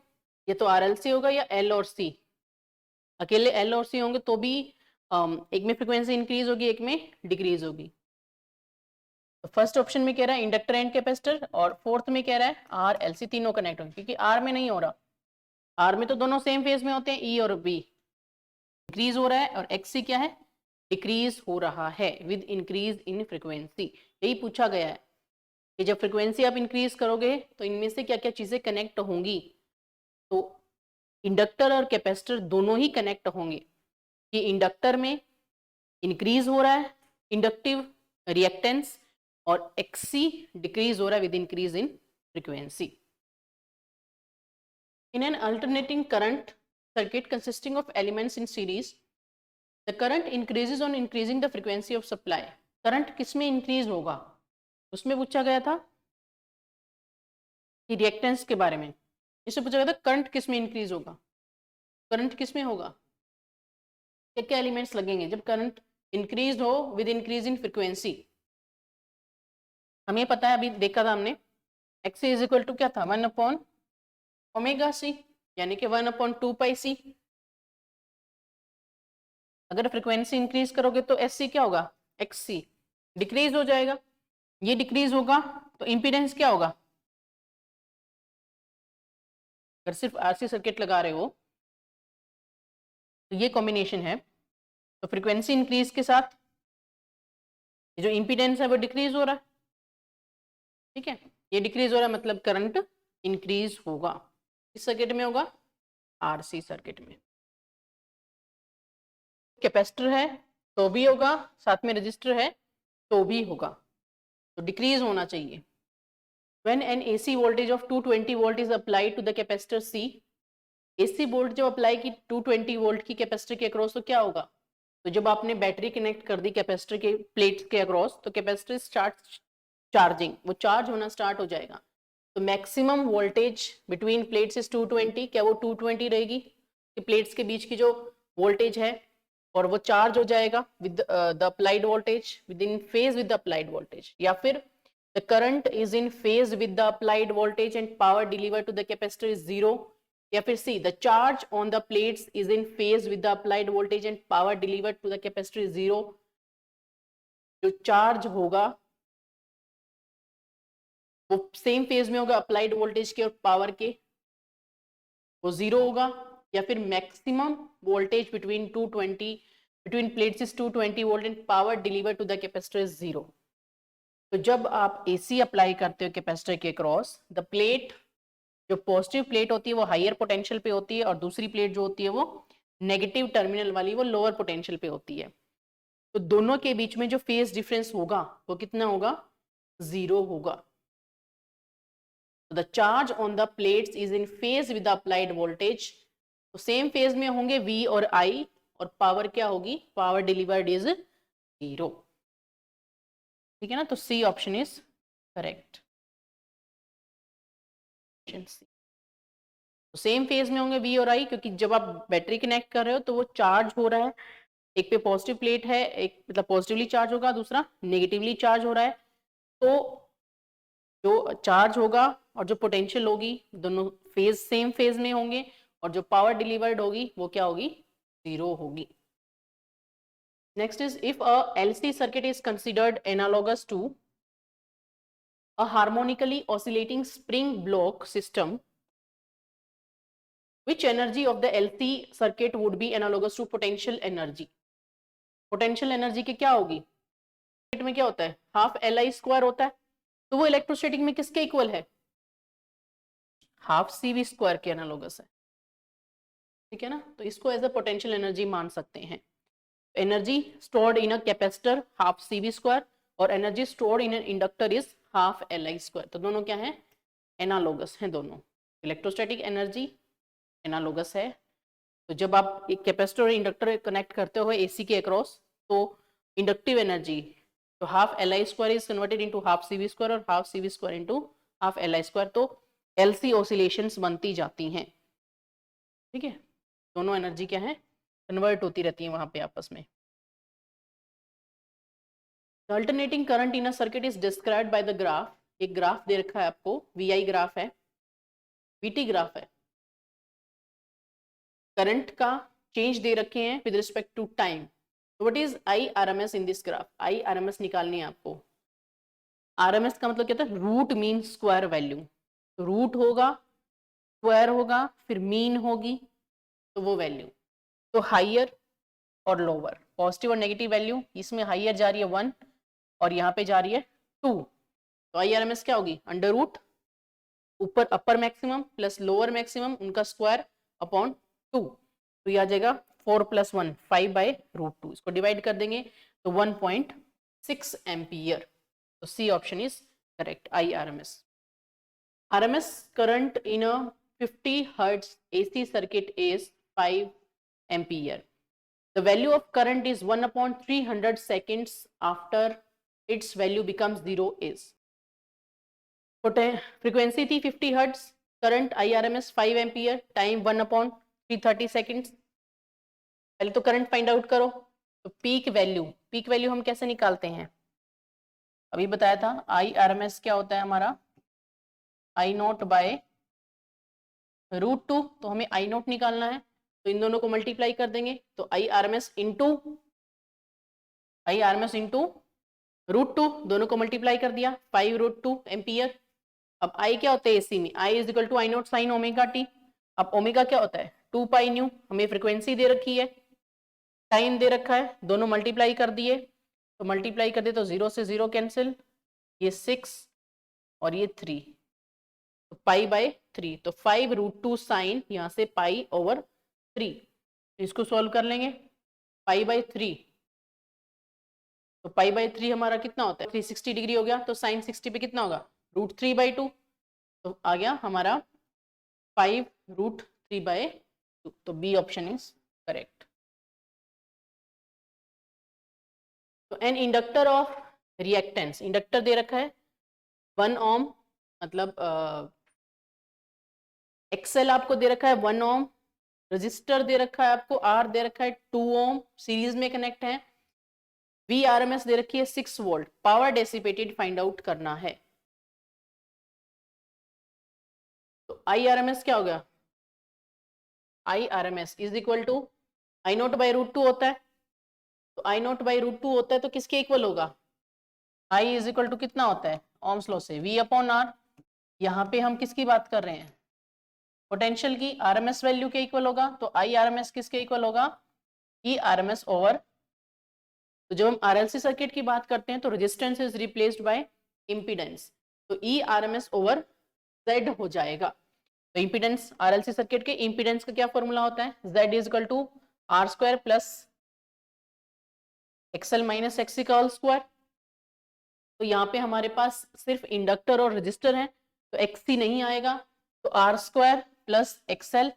ये तो आरएलसी होगा या एल और सी, अकेले एल और सी होंगे तो भी एक में फ्रीक्वेंसी इंक्रीज होगी, एक में डिक्रीज होगी। तो फर्स्ट ऑप्शन में कह रहा है इंडक्टर एंड कैपेसिटर, और फोर्थ में कह रहा है आर एल सी तीनों कनेक्ट होंगे, क्योंकि आर में नहीं हो रहा। आर में तो दोनों सेम फेज में होते हैं, ई और बी। इंक्रीज हो रहा है, और एक्स सी क्या है? डिक्रीज हो रहा है विद इंक्रीज इन फ्रीक्वेंसी। यही पूछा गया है कि जब फ्रीक्वेंसी आप इंक्रीज करोगे तो इनमें से क्या क्या चीजें कनेक्ट होंगी। तो इंडक्टर और कैपेसिटर दोनों ही कनेक्ट होंगे। ये इंडक्टर में इंक्रीज हो रहा है इंडक्टिव रिएक्टेंस, और एक्सी डिक्रीज हो रहा है with increase in frequency. In an alternating current circuit consisting of elements in series, the current increases on increasing the frequency of supply. Current किस में इंक्रीज होगा? उसमें पूछा गया था कि रिएक्टेंस के बारे में। इससे पूछा गया था करंट किस में इंक्रीज होगा। करंट किस में होगा? क्या क्या एलिमेंट्स लगेंगे जब करंट इंक्रीज हो विद इंक्रीज इन फ्रीक्वेंसी? हमें पता है, अभी देखा था हमने, एक्स इज इक्वल टू क्या था? 1 अपॉन ओमेगा सी, यानी कि 1 अपॉन 2 पाई सी। अगर फ्रीक्वेंसी इंक्रीज करोगे तो एस सी क्या होगा? एक्स सी डिक्रीज हो जाएगा। ये डिक्रीज होगा तो इम्पीडेंस क्या होगा? अगर सिर्फ आरसी सर्किट लगा रहे हो तो ये कॉम्बिनेशन है, तो फ्रीक्वेंसी इंक्रीज के साथ जो इम्पीडेंस है वो डिक्रीज हो रहा है। ठीक है, ये डिक्रीज हो रहा है मतलब करंट इंक्रीज होगा। किस सर्किट में होगा? आरसी सर्किट में। कैपेसिटर है तो भी होगा, साथ में रजिस्टर है तो भी होगा, तो डिक्रीज होना चाहिए। When an AC voltage of 220 volt is applied to the capacitor C, AC volt जब अप्लाई की 220 वोल्ट की कैपेसिटर के अक्रॉस तो क्या होगा? तो जब आपने बैटरी कनेक्ट कर दी कैपेसिटर के प्लेट्स के अक्रॉस, तो कैपेसिटर स्टार्ट चार्जिंग, वो चार्ज होना स्टार्ट हो जाएगा। तो maximum voltage between plates is 220, क्या वो 220 रहेगी कि प्लेट्स के बीच की जो वोल्टेज है, और वो चार्ज हो जाएगा with the applied voltage, with in phase with the applied voltage, या फिर the current is in phase with the applied voltage and power delivered to the capacitor is zero, या फिर C, the charge on the plates is in phase with the applied voltage and power delivered to the capacitor is zero। जो charge होगा वो same phase में होगा applied voltage के और power के, वो जीरो होगा। या फिर maximum voltage between 220 between plates is 220 volt and power delivered to the capacitor is zero. तो जब आप AC अप्लाई करते हो कैपेसिटर के क्रॉस, द प्लेट, जो पॉजिटिव प्लेट होती है वो हायर पोटेंशियल पे होती है, और दूसरी प्लेट जो होती है वो नेगेटिव टर्मिनल वाली वो लोअर पोटेंशियल पे होती है। तो दोनों के बीच में जो फेज डिफरेंस होगा वो कितना होगा? जीरो होगा। The charge on the plates is in phase with the applied voltage, तो सेम फेज में होंगे V और I, और पावर क्या होगी, पावर डिलीवर्ड इज 0। ठीक है ना, तो C option is correct. Same phase में होंगे V और I, क्योंकि जब आप बैटरी कनेक्ट कर रहे हो तो वो चार्ज हो रहा है, एक पे पॉजिटिव प्लेट है, एक मतलब पॉजिटिवली चार्ज होगा, दूसरा नेगेटिवली चार्ज हो रहा है, तो जो चार्ज होगा और जो पोटेंशियल होगी दोनों फेज सेम फेज में होंगे, और जो पावर डिलीवर्ड होगी वो क्या होगी, 0 होगी। Next is if a LC circuit is considered analogous to a harmonically oscillating spring block system, which energy of the LC circuit would be analogous to potential energy? Potential energy की क्या होगी, circuit में क्या होता है, half LI square होता है, तो वो इलेक्ट्रोस्टैटिक में किसके इक्वल है, हाफ CV स्क्वायर के एनालॉगस है। ठीक है ना, तो इसको एज अ पोटेंशियल एनर्जी मान सकते हैं। Energy stored in a capacitor half CV square, और energy stored in an inductor is half LI square, तो दोनों क्या है, एनालॉगस हैं दोनों। इलेक्ट्रोस्टैटिक एनर्जी एनालॉगस है, तो जब आप एक कैपेसिटर और इंडक्टर कनेक्ट करते हो AC के अक्रॉस, तो इंडक्टिव एनर्जी तो half LI square is converted into half CV square, और half CV square into half LI square, तो LC ऑसिलेशंस बनती जाती हैं। ठीक है, दोनों एनर्जी क्या है, कन्वर्ट होती रहती है वहां पे आपस में। Alternating current in a circuit is described by the graph, एक ग्राफ दे रखा है आपको, VI ग्राफ है, VT ग्राफ है, करंट का चेंज दे रखे हैं विद रिस्पेक्ट टू टाइम, तो what is IRMS in this graph, IRMS निकालनी है आपको। RMS का मतलब क्या था, रूट मीन स्क्वायर वैल्यू, तो रूट होगा, स्क्वायर होगा, फिर मीन होगी, तो वो वैल्यू, तो हाइयर और लोअर, पॉजिटिव और नेगेटिव वैल्यू, इसमें हाइयर जा रही है 1 और यहाँ पे जा रही है 2, तो IRMS क्या होगी, अंडर रूट ऊपर अपर मैक्सिमम प्लस लोअर मैक्सिमम उनका स्क्वायर अपॉन 2, तो ये आ जाएगा 4 + 1 5/√2, इसको डिवाइड कर देंगे तो 1.6 एम्पियर, तो C option is correct, IRMS। RMS current in a 50 Hz AC circuit is 5 ampere. The value of current is 1/300 seconds after its value becomes 0 is. Frequency थी 50 Hz, current IRMS 5 ampere, time 1/330 seconds. पहले तो current find out करो, तो peak value हम कैसे निकालते हैं, अभी बताया था, IRMS क्या होता है हमारा, I0/√2, तो हमें I0 निकालना है, तो इन दोनों को मल्टीप्लाई कर देंगे, तो IRMS इंटू √2, दोनों को मल्टीप्लाई कर दिया 5√2 एम्पियर। अब I क्या होता है AC में, I = I0 sin ω-t, अब ओमेगा क्या होता है 2π/, हमें फ्रीक्वेंसी दे रखी है, टाइम दे रखा है, दोनों मल्टीप्लाई कर दिए, तो मल्टीप्लाई कर दे तो 0 से 0 कैंसिल, ये 6 और ये 3, तो π/3, तो 5√2 साइन यहाँ से π/3, इसको सॉल्व कर लेंगे, π/3, तो π/3 हमारा कितना होता है 360 डिग्री हो गया, तो साइन 60 पे कितना होगा √3/2, तो आ गया हमारा 5√3/2, तो बी ऑप्शन इज करेक्ट। तो an inductor of reactance, inductor दे रखा है 1 ओम, मतलब एक्सेल आपको दे रखा है 1 ओम, रजिस्टर दे रखा है आपको R दे रखा है 2 ओम, सीरीज में कनेक्ट है, VRMS दे रखी है 6 volt, power dissipated find out करना है, तो IRMS क्या हो गया, IRMS is equal to I0/√2 होता है, तो I0/√2 होता है तो किसके इक्वल होगा, I इज इक्वल टू कितना होता है ओम्स लॉ से V/R, यहाँ पे हम किसकी बात कर रहे हैं, पोटेंशियल की, RMS वैल्यू के इक्वल होगा, तो IRMS किसके इक्वल होगा, ERMS ओवर, तो जब हम RLC सर्किट की बात करते हैं तो resistance is replaced by impedance, तो ERMS ओवर Z हो जाएगा, तो इम्पीडेंस RLC सर्किट के इम्पीडेंस का क्या फॉर्मूला होता है, Z = R² + XL - XC का होल स्क्वायर, तो यहाँ पे हमारे पास सिर्फ इंडक्टर और रजिस्टर है, तो तो XC नहीं आएगा, तो R² plus XL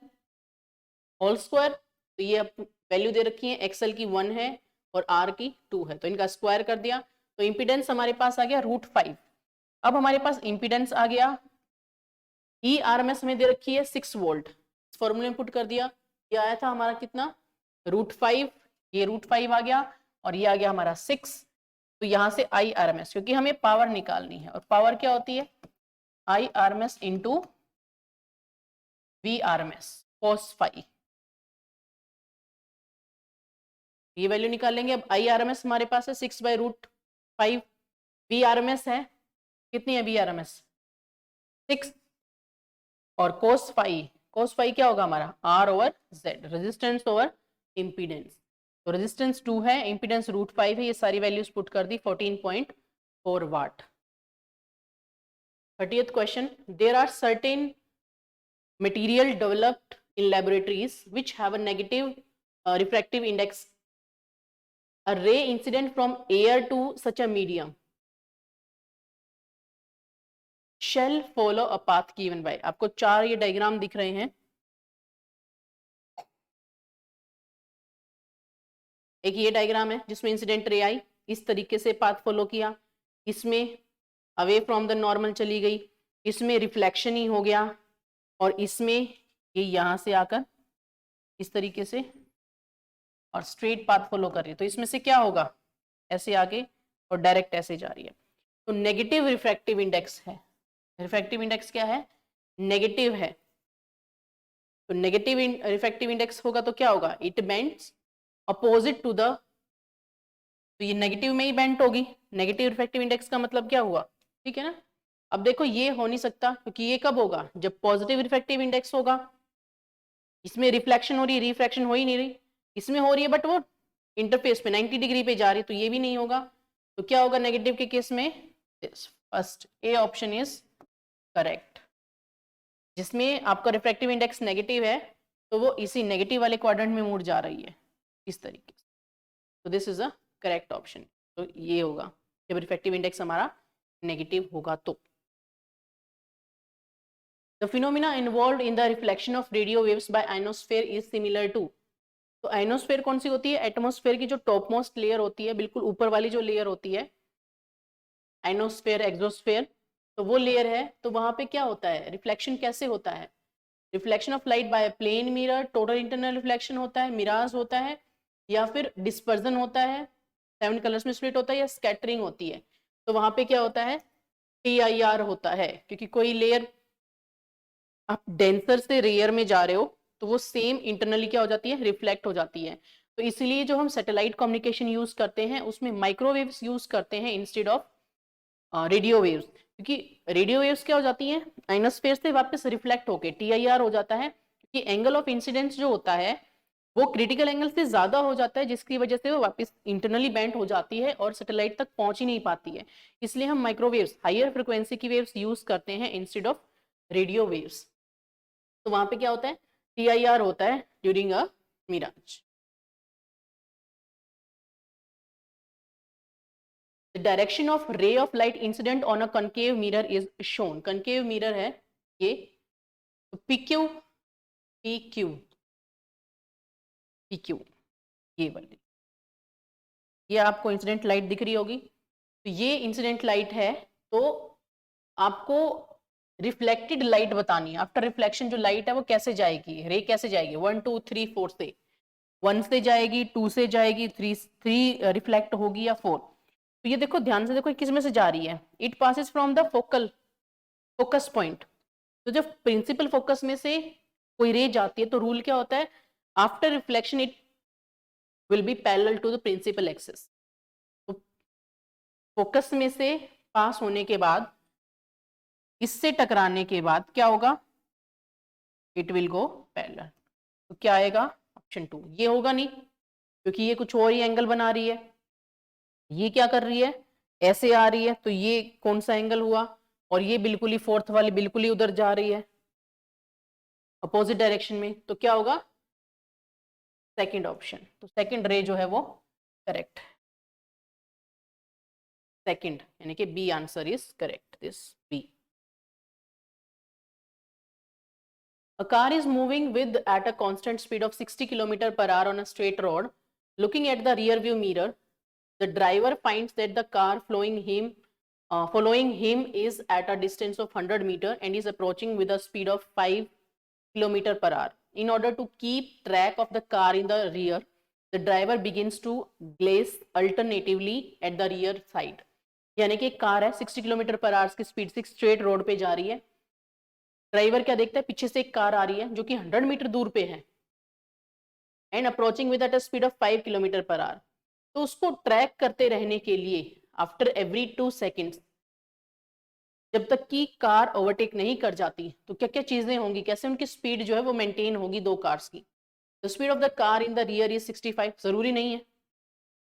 whole square, तो ये वैल्यू दे रखी है, XL की 1 है और R की 2 है, तो इनका स्क्वायर कर दिया, तो इंपीडेंस हमारे पास आ गया √5। अब हमारे पास इंपीडेंस आ गया, ERMS में दे रखी है 6 वोल्ट, फॉर्मूले में पुट कर दिया, ये आया था हमारा कितना √5, ये √5 आ गया और ये आ गया हमारा 6। तो यहां से IRMS, क्योंकि हमें पावर निकालनी है और पावर क्या होती है IRMS into VRMS cos phi, ये वैल्यू निकाल लेंगे। अब IRMS हमारे पास है 6/√5, VRMS है कितनी है VRMS 6, और cos phi क्या होगा हमारा R/Z, रेजिस्टेंस ओवर इंपीडेंस, तो रेजिस्टेंस 2 है, इंपीडेंस √5 है, ये सारी वैल्यूज पुट कर दी, 14.4 watt. 30th question, there are certain material developed in laboratories which have a negative refractive index. A ray incident from air to such a medium shall follow a path given by, आपको 4 ये diagram दिख रहे हैं, एक ये diagram है जिसमें incident ray आई, इस तरीके से पाथ फॉलो किया, इसमें अवे फ्रॉम द नॉर्मल चली गई, इसमें रिफ्लेक्शन ही हो गया, और इसमें ये यहां से आकर इस तरीके से और स्ट्रेट पाथ फॉलो कर रही है, तो इसमें से क्या होगा ऐसे आगे और डायरेक्ट ऐसे जा रही है, तो नेगेटिव रिफ्रैक्टिव इंडेक्स है, रिफ्रैक्टिव इंडेक्स क्या है नेगेटिव है, तो नेगेटिव रिफ्रैक्टिव इंडेक्स होगा तो क्या होगा it bends opposite to the, तो ये नेगेटिव में ही बेंट होगी, नेगेटिव रिफ्रैक्टिव इंडेक्स का मतलब क्या हुआ, ठीक है ना। अब देखो ये हो नहीं सकता, क्योंकि ये कब होगा जब पॉजिटिव रिफ्रैक्टिव इंडेक्स होगा, इसमें रिफ्लेक्शन हो रही है, रिफ्रैक्शन हो ही नहीं रही, इसमें हो रही है बट वो इंटरफेस पे 90 डिग्री पे जा रही है, तो ये भी नहीं होगा, तो क्या होगा नेगेटिव के केस में, first A option is correct, जिसमें आपका रिफ्रैक्टिव इंडेक्स नेगेटिव है तो वो इसी नेगेटिव वाले क्वाड्रेंट में मुड़ जा रही है इस तरीके से, तो this is a correct option, तो ये होगा जब रिफ्रैक्टिव इंडेक्स हमारा नेगेटिव होगा तो। The phenomena involved in the reflection of radio waves by ionosphere is similar to, तो आइनोस्फेयर कौन सी होती है, एटमॉस्फेयर की जो टॉप मोस्ट लेयर होती है, बिल्कुल ऊपर वाली जो लेयर होती है आइनोस्फेयर एक्सोस्फेयर, तो वो लेयर है, तो वहां पे क्या होता है रिफ्लेक्शन कैसे होता है, reflection of light by plane mirror, total internal reflection होता है, मिराज होता है, या फिर डिस्पर्जन होता है, 7 कलर्स में स्प्लिट होता है, या स्कैटरिंग होती है, तो वहां पे क्या होता है TIR होता है, क्योंकि कोई लेयर आप डेंसर से रेयर में जा रहे हो तो वो सेम इंटरनली क्या हो जाती है रिफ्लेक्ट हो जाती है, तो इसलिए जो हम सैटेलाइट कम्युनिकेशन यूज करते हैं उसमें माइक्रोवेव्स यूज करते हैं इंस्टेड ऑफ रेडियो वेव्स, क्योंकि रेडियो वेव्स क्या हो जाती हैं आइनोस्फेयर से वापस रिफ्लेक्ट होके TIR हो जाता है, क्योंकि एंगल ऑफ इंसिडेंस जो होता है वो क्रिटिकल एंगल से ज्यादा हो जाता है, जिसकी वजह से वो वापस इंटरनली बेंट हो जाती है और सैटेलाइट तक पहुंच ही नहीं पाती है, इसलिए हम माइक्रोवेव्स हायर फ्रिक्वेंसी की वेव्स यूज करते हैं इंस्टेड ऑफ रेडियो वेव्स, तो वहां पे क्या होता है TIR होता है during a mirage. The direction of ray of light incident on a concave mirror is shown, concave mirror है ये, तो PQ ये वाली, ये आपको इंसिडेंट लाइट दिख रही होगी, तो ये इंसिडेंट लाइट है, तो आपको रिफ्लेक्टेड लाइट बतानी है, आफ्टर रिफ्लेक्शन जो लाइट है वो कैसे जाएगी, रे कैसे जाएगी 1 2 3 4 से, 1 से जाएगी, 2 से जाएगी, 3 रिफ्लेक्ट होगी या 4, तो ये देखो ध्यान से देखो किस में से जा रही है, it passes from the focus point, तो जब प्रिंसिपल फोकस में से कोई रे जाती है तो रूल क्या होता है after reflection it will be parallel to the principal axis, तो फोकस में से पास होने के बाद इससे टकराने के बाद क्या होगा इट विल गो पैरेलल, तो क्या आएगा ऑप्शन 2, ये होगा नहीं क्योंकि ये कुछ और ही एंगल बना रही है, ये क्या कर रही है ऐसे आ रही है, तो ये कौन सा एंगल हुआ, और ये बिल्कुल ही फोर्थ वाली बिल्कुल ही उधर जा रही है अपोजिट डायरेक्शन में, तो क्या होगा सेकंड ऑप्शन, तो सेकंड रे जो है वो करेक्ट, सेकंड यानी कि B answer is correct, this B. A car is moving with at a constant speed of 60 km per hour on a straight road. Looking at the rear view mirror, the driver finds that the car following him is at a distance of 100 meter and is approaching with a speed of 5 km per hour. In order to keep track of the car in the rear, the driver begins to glaze alternatively at the rear side. यानी कि car है 60 kilometre per hour की speed से straight road पे जा रही है. Driver क्या देखता है, पीछे से एक कार आ रही है जो कि 100 मीटर दूर पे है and approaching with at a speed of 5 kilometre per hour. तो उसको ट्रैक करते रहने के लिए आफ्टर एवरी 2 सेकेंड्स, जब तक कि कार ओवरटेक नहीं कर जाती, तो क्या क्या चीजें होंगी, कैसे उनकी स्पीड जो है वो मेंटेन होगी दो कार्स की. The speed of the car in the rear is 65. जरूरी नहीं है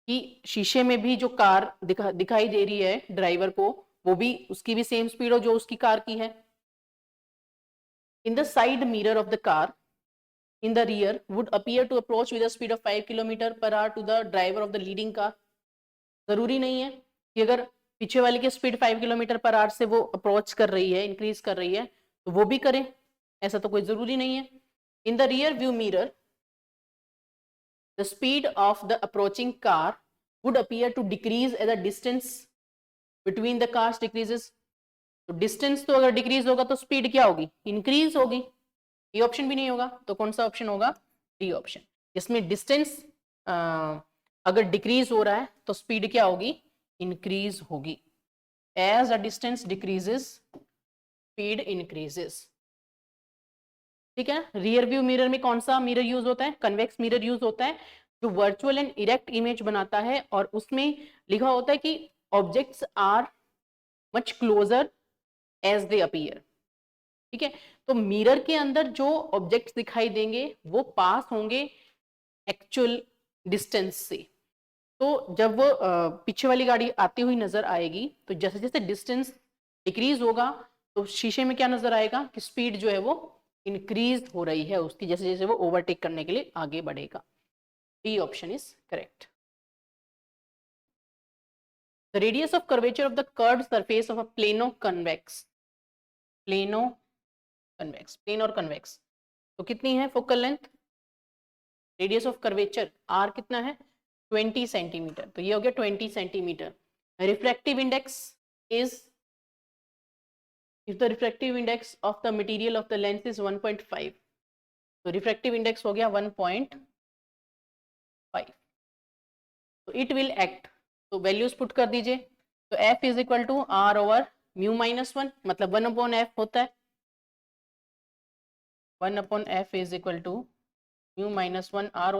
कि शीशे में भी जो कार दिखाई दे रही है ड्राइवर को, वो भी उसकी भी सेम स्पीड हो जो उसकी कार की है. In the side mirror of the car in the rear would appear to approach with a speed of 5 km per hour to the driver of the leading car. जरूरी नहीं है कि अगर पीछे वाले की स्पीड 5 किलोमीटर पर आवर से वो अप्रोच कर रही है, इंक्रीज कर रही है, तो वो भी करें, ऐसा तो कोई जरूरी नहीं है. In the rear view mirror the speed of the approaching car would appear to decrease as the distance between the cars decreases. तो डिस्टेंस तो अगर डिक्रीज होगा तो स्पीड क्या होगी, इंक्रीज होगी. ये ऑप्शन भी नहीं होगा, तो कौन सा ऑप्शन होगा, डी ऑप्शन. जिसमें डिस्टेंस अगर डिक्रीज हो रहा है तो स्पीड क्या होगी, इंक्रीज होगी. As the distance decreases speed increases. ठीक है. रियर व्यू मिरर में कौन सा मिरर यूज होता है, कन्वेक्स मिरर यूज होता है, जो वर्चुअल एंड इरेक्ट इमेज बनाता है और उसमें लिखा होता है कि objects are much closer as they appear. ठीक है. तो मिरर के अंदर जो ऑब्जेक्ट्स दिखाई देंगे वो पास होंगे एक्चुअल डिस्टेंस से. तो जब वो पीछे वाली गाड़ी आती हुई नजर आएगी तो जैसे जैसे डिस्टेंस डिक्रीज होगा तो शीशे में क्या नजर आएगा कि स्पीड जो है वो इंक्रीज हो रही है उसकी, जैसे जैसे वो ओवरटेक करने के लिए आगे बढ़ेगा. D option is correct. The radius of curvature of the curved surface of a plano convex. Plano convex, plane और कन्वेक्स, तो कितनी है focal length, radius of curvature R कितना है 20 सेंटीमीटर. तो ये हो गया 20 centimetre. Refractive index is, if the refractive index of the material of the lens is 1.5, तो रिफ्रैक्टिव इंडेक्स हो गया 1.5. तो इट विल एक्ट, तो वैल्यूज पुट कर दीजिए. तो F is equal to R over mu minus 1, मतलब 1/f होता है. 1/f is equal to mu minus 1 r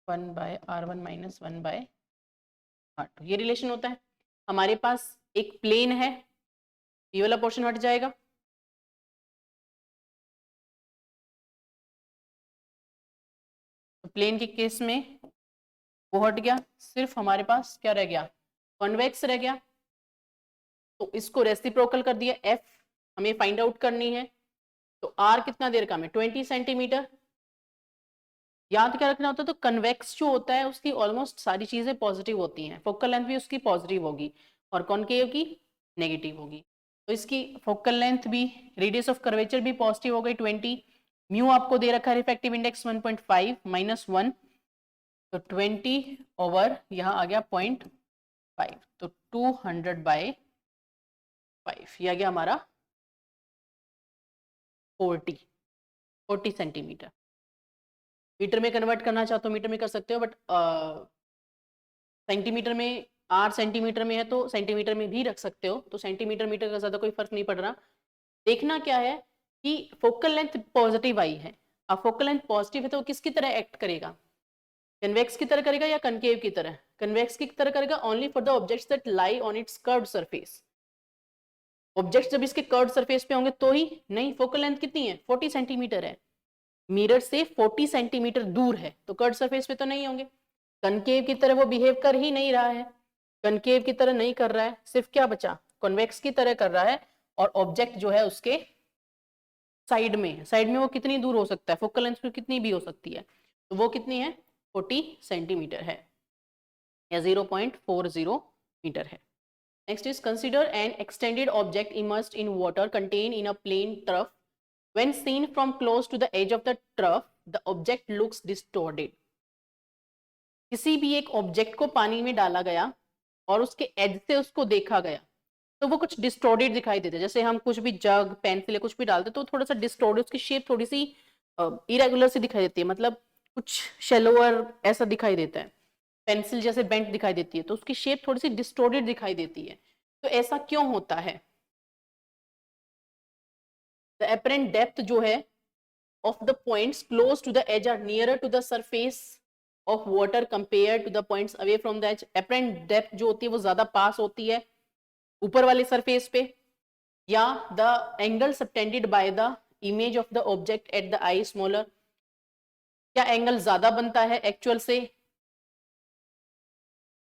1 by r1 minus 1 by r2. ये रिलेशन होता है. हमारे पास एक प्लेन है, ये वाला पोर्शन हट जाएगा, तो प्लेन के केस में वो हट गया, सिर्फ हमारे पास क्या रह गया, कॉन्वेक्स रह गया. तो इसको रेसिप्रोकल कर दिया, f हमें फाइंड आउट करनी है. तो r कितना देर का में 20 सेंटीमीटर. याद क्या रखना होता है, तो कन्वेक्स जो होता है उसकी ऑलमोस्ट सारी चीजें पॉजिटिव होती हैं, फोकल लेंथ भी उसकी पॉजिटिव होगी और कॉनकेव की नेगेटिव होगी. तो इसकी फोकल लेंथ भी, रेडियस ऑफ कर्वेचर भी पॉजिटिव हो गई 20. म्यू आपको दे रखा है रिफ्रैक्टिव इंडेक्स 1.5 माइनस 1, तो 20 ओवर यहाँ आ गया 0.5, तो 200/5, ये आ गया हमारा 40 सेंटीमीटर. मीटर में कन्वर्ट करना चाहो तो मीटर में कर सकते हो, बट सेंटीमीटर में, आर सेंटीमीटर में है तो सेंटीमीटर में भी रख सकते हो. तो सेंटीमीटर मीटर का ज्यादा कोई फर्क नहीं पड़ रहा. देखना क्या है कि फोकल लेंथ पॉजिटिव आई है. अब फोकल लेंथ पॉजिटिव है तो किसकी तरह एक्ट करेगा, कन्वेक्स की तरह करेगा या कनकेव की तरह, कन्वेक्स की तरह करेगा only for the objects that lie on it's curved surface. Object जब इसके कर्व्ड सरफेस पे होंगे तो ही, नहीं. फोकल लेंथ कितनी है 40 सेंटीमीटर है, मिरर से 40 सेंटीमीटर दूर है, तो कर्व्ड सरफेस पे तो नहीं होंगे. कनकेव की तरह वो बिहेव कर ही नहीं रहा है, कनकेव की तरह नहीं कर रहा है, सिर्फ क्या बचा, कॉन्वेक्स की तरह कर रहा है. और ऑब्जेक्ट जो है उसके साइड में वो कितनी दूर हो सकता है, फोकल लेंथ पे कितनी भी हो सकती है, तो वो कितनी है 40 सेंटीमीटर है या 0.40 मीटर है. Next is consider an extended object immersed in water contained in a plain trough When seen from close to the edge of the trough, the object looks distorted. किसी भी एक ऑब्जेक्ट को पानी में डाला गया और उसके एज से उसको देखा गया तो वो कुछ डिस्टोर्टेड दिखाई देता है। जैसे हम कुछ भी जग पेंसिल या कुछ भी डालते तो थोड़ा सा डिस्टोर्टेड, उसकी शेप थोड़ी सी इरेगुलर सी दिखाई देती है, मतलब कुछ शेलोअर ऐसा दिखाई देता है। पेंसिल जैसे बेंट दिखाई देती है तो उसकी शेप थोड़ी सी डिस्टोर्टेड दिखाई देती है। तो ऐसा क्यों होता है? द एपरेंट डेप्थ जो है of the points close to the edge are nearer to the surface of water compared to the points away from the edge. Apparent depth जो होती है वो ज्यादा पास होती है ऊपर वाले सरफेस पे, या the angle subtended by the image of the object at the eye smaller, क्या एंगल ज्यादा बनता है एक्चुअल से?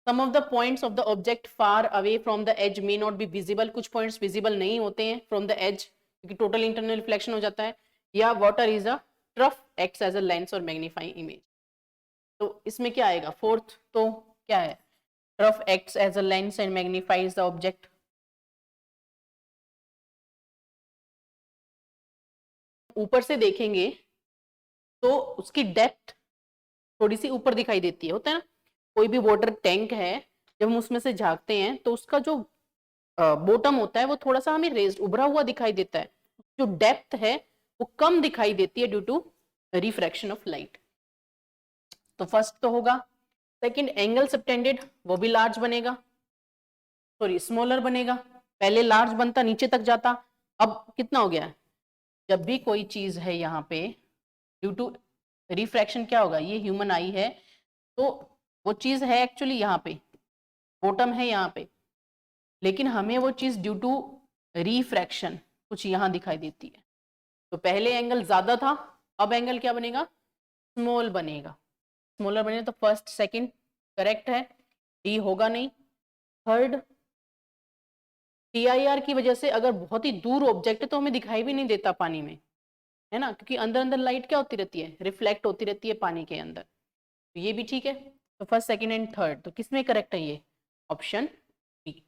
Some of the points of the object far away from the edge may not be visible. कुछ points visible नहीं होते हैं from the edge क्योंकि total internal reflection हो जाता है, या water is a trough acts as a lens or magnifying image. तो इसमें क्या आएगा? फोर्थ तो क्या है? trough acts as a lens and magnifies the object. ऊपर से देखेंगे तो उसकी डेप्थ थोड़ी सी ऊपर दिखाई देती है, होता है ना? कोई भी वाटर टैंक है, जब हम उसमें से झांकते हैं तो उसका जो बॉटम होता है वो थोड़ा सा हमें रेज्ड उभरा हुआ दिखाई देता है, जो डेप्थ है वो कम दिखाई देती है due to refraction of light. तो फर्स्ट तो होगा। सेकंड, एंगल सबटेंडेड, वो भी लार्ज बनेगा, सॉरी स्मॉलर बनेगा। पहले लार्ज बनता नीचे तक जाता, अब कितना हो गया? जब भी कोई चीज है यहाँ पे ड्यू टू रिफ्रैक्शन क्या होगा? ये ह्यूमन आई है तो वो चीज है एक्चुअली यहाँ पे, बॉटम है यहाँ पे, लेकिन हमें वो चीज ड्यू टू रिफ्रैक्शन कुछ यहाँ दिखाई देती है। तो पहले एंगल ज्यादा था, अब एंगल क्या बनेगा? स्मॉल बनेगा। स्मॉलर बने तो फर्स्ट सेकंड करेक्ट है, डी होगा नहीं। थर्ड, टीआईआर की वजह से अगर बहुत ही दूर ऑब्जेक्ट है तो हमें दिखाई भी नहीं देता पानी में, है ना, क्योंकि अंदर अंदर लाइट क्या होती रहती है? रिफ्लेक्ट होती रहती है पानी के अंदर। तो ये भी ठीक है। तो फर्स्ट सेकंड एंड थर्ड, तो किसमें करेक्ट है? ये option B.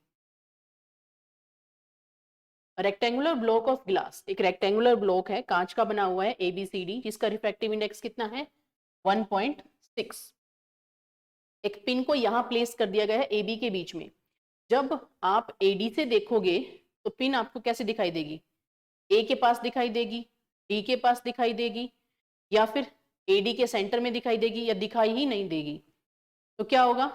Rectangular block of glass, एक रेक्टेंगुलर ब्लॉक है, कांच का बना हुआ है ABCD, जिसका रिफ्रैक्टिव इंडेक्स कितना है? 1.6। एक पिन को यहाँ प्लेस कर दिया गया है AB के बीच में। जब आप AD से देखोगे तो पिन आपको कैसे दिखाई देगी? A के पास दिखाई देगी, D के पास दिखाई देगी, या फिर AD के सेंटर में दिखाई देगी, या दिखाई ही नहीं देगी? तो क्या होगा?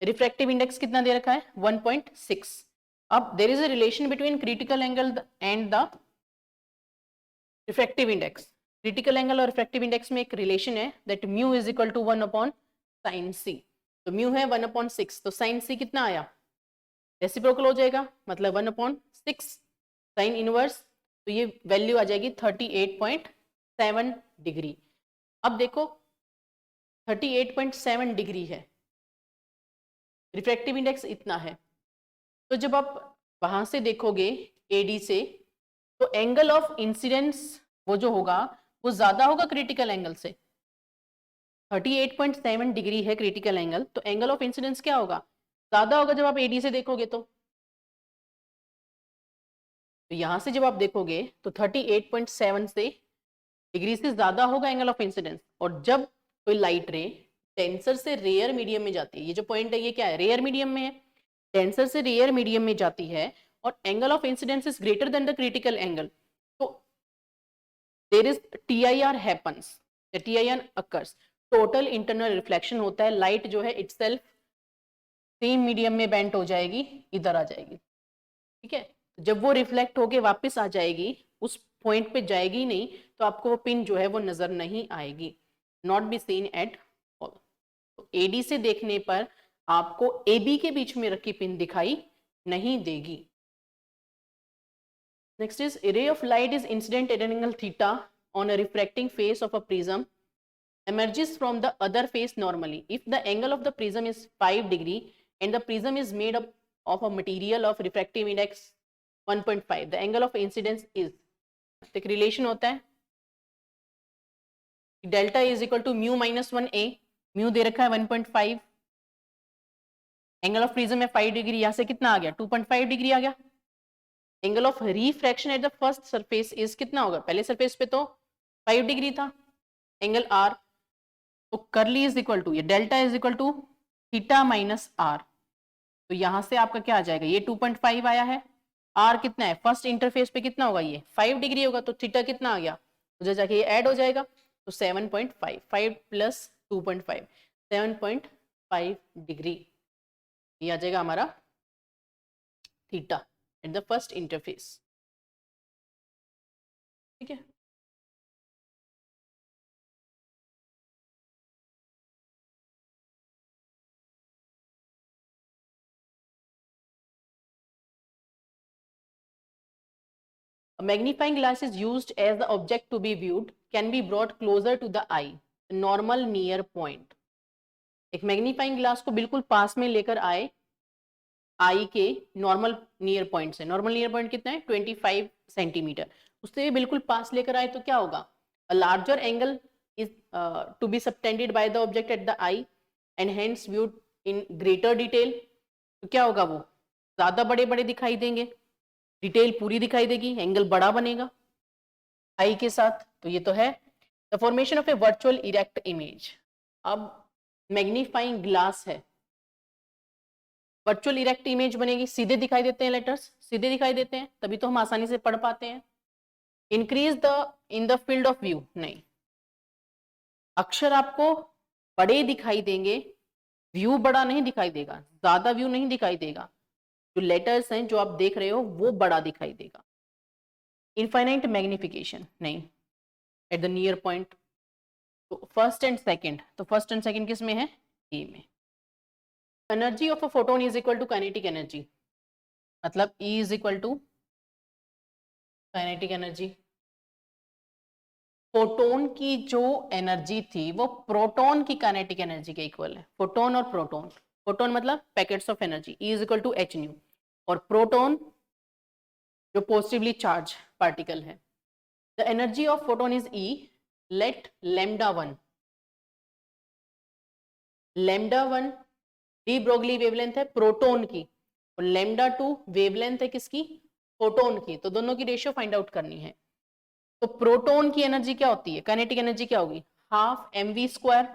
रिफ्रैक्टिव इंडेक्स कितना दे रखा है? 1.6। अब there is a relation between critical angle and the refractive index. Critical angle और रिफ्रैक्टिव इंडेक्स में एक रिलेशन है that mu is equal to 1/sin c। तो म्यू है 1/6, तो sin c कितना आया? रेसिप्रोकल हो जाएगा, मतलब 1/6 साइन इनवर्स, तो ये वैल्यू आ जाएगी 38.7 डिग्री। अब देखो 38.7 डिग्री है, रिफ्रैक्टिव इंडेक्स इतना है, तो जब आप वहां से देखोगे AD से तो एंगल ऑफ इंसिडेंस वो जो होगा वो ज्यादा होगा क्रिटिकल एंगल से। 38.7 डिग्री है क्रिटिकल एंगल, तो एंगल ऑफ इंसिडेंस क्या होगा? ज्यादा होगा जब आप AD से देखोगे। तो यहां से जब आप देखोगे तो 38.7 से डिग्री से ज्यादा होगा एंगल ऑफ इंसिडेंस। और जब कोई लाइट रे डेंसर से रेयर मीडियम में जाती है, ये जो पॉइंट है ये क्या है? रेयर मीडियम में है, डेंसर से रेयर मीडियम में जाती है और angle of incidence is greater than the critical angle, तो there is TIR happens, the TIR occurs, total internal reflection होता है। लाइट जो है इटसेल्फ सेम मीडियम में बेंट हो जाएगी, इधर आ जाएगी, ठीक है। जब वो रिफ्लेक्ट होके वापस आ जाएगी, उस पॉइंट पे जाएगी नहीं, तो आपको वो पिन जो है वो नजर नहीं आएगी, not be seen at all. तो AD से देखने पर आपको AB के बीच में रखी पिन दिखाई नहीं देगी। Next is a ray of light is incident at an angle theta on a refracting face of a prism emerges from the other face normally if the angle of the prism is 5 degree and the prism is made up of a material of refractive index 1.5, the angle of incidence is, एक relation होता है delta is equal to mu minus 1a, mu दे रखा है 1.5, angle of prism है 5 degree, यहां से कितना आ गया? 2.5 डिग्री आ गया। Angle of refraction at the first surface is कितना होगा, पहले सरफेस पे तो 5 डिग्री था एंगल आर, तो करली इज इक्वल टू, ये delta is equal to theta minus r, तो यहां से आपका क्या आ जाएगा, ये 2.5 आया है, आर कितना है फर्स्ट इंटरफेस पे कितना होगा, ये 5 डिग्री होगा, तो थीटा कितना आ गया, उधर जाके ये ऐड हो जाएगा, तो 7.5, 5 प्लस 2.5, 7.5 डिग्री, ये आ जाएगा हमारा theta at the first interface. ठीक है, a magnifying glass is used as the object to be viewed can be brought closer to the eye, normal near point। एक मैग्नीफाइंग ग्लास को बिल्कुल पास में लेकर आए आई के नॉर्मल नियर पॉइंट से, नॉर्मल नियर पॉइंट कितना है 25 सेंटीमीटर, उससे बिल्कुल पास लेकर आए तो क्या होगा, a larger angle is to be subtended by the object at the eye and hence viewed in greater detail, तो क्या होगा, वो ज्यादा बड़े बड़े दिखाई देंगे, डिटेल पूरी दिखाई देगी, एंगल बड़ा बनेगा आई के साथ, तो ये तो है the formation of A virtual erect image. अब मैग्नीफाइंग ग्लास है, वर्चुअल इरेक्ट इमेज बनेगी, सीधे दिखाई देते हैं लेटर्स, सीधे दिखाई देते हैं, तभी तो हम आसानी से पढ़ पाते हैं। Increase the in the field of view, नहीं, अक्षर आपको बड़े दिखाई देंगे, व्यू बड़ा नहीं दिखाई देगा, ज्यादा व्यू नहीं दिखाई देगा, जो लेटर्स हैं जो आप देख रहे हो वो बड़ा दिखाई देगा। इनफाइनाइट मैग्निफिकेशन, नहीं, एट द नियर पॉइंट, तो फर्स्ट एंड सेकंड, तो फर्स्ट एंड सेकंड किस में है, ए में। Energy of a photon is equal to kinetic energy, मतलब E is equal to kinetic energy. Photon की जो एनर्जी थी वो प्रोटॉन की काइनेटिक एनर्जी के इक्वल है, फोटोन और प्रोटॉन, फोटोन मतलब packets of energy, E is equal to h nu, और प्रोटॉन जो पॉजिटिवली चार्ज पार्टिकल है। The energy of photon is E, let lambda 1, lambda 1 de Broglie wavelength है proton की, और लैम्डा 2 वेवलेंथ है किसकी, फोटोन की, तो दोनों की रेशियो फाइंड आउट करनी है। तो प्रोटोन की एनर्जी क्या होती है, काइनेटिक एनर्जी क्या होगी, हाफ mv²,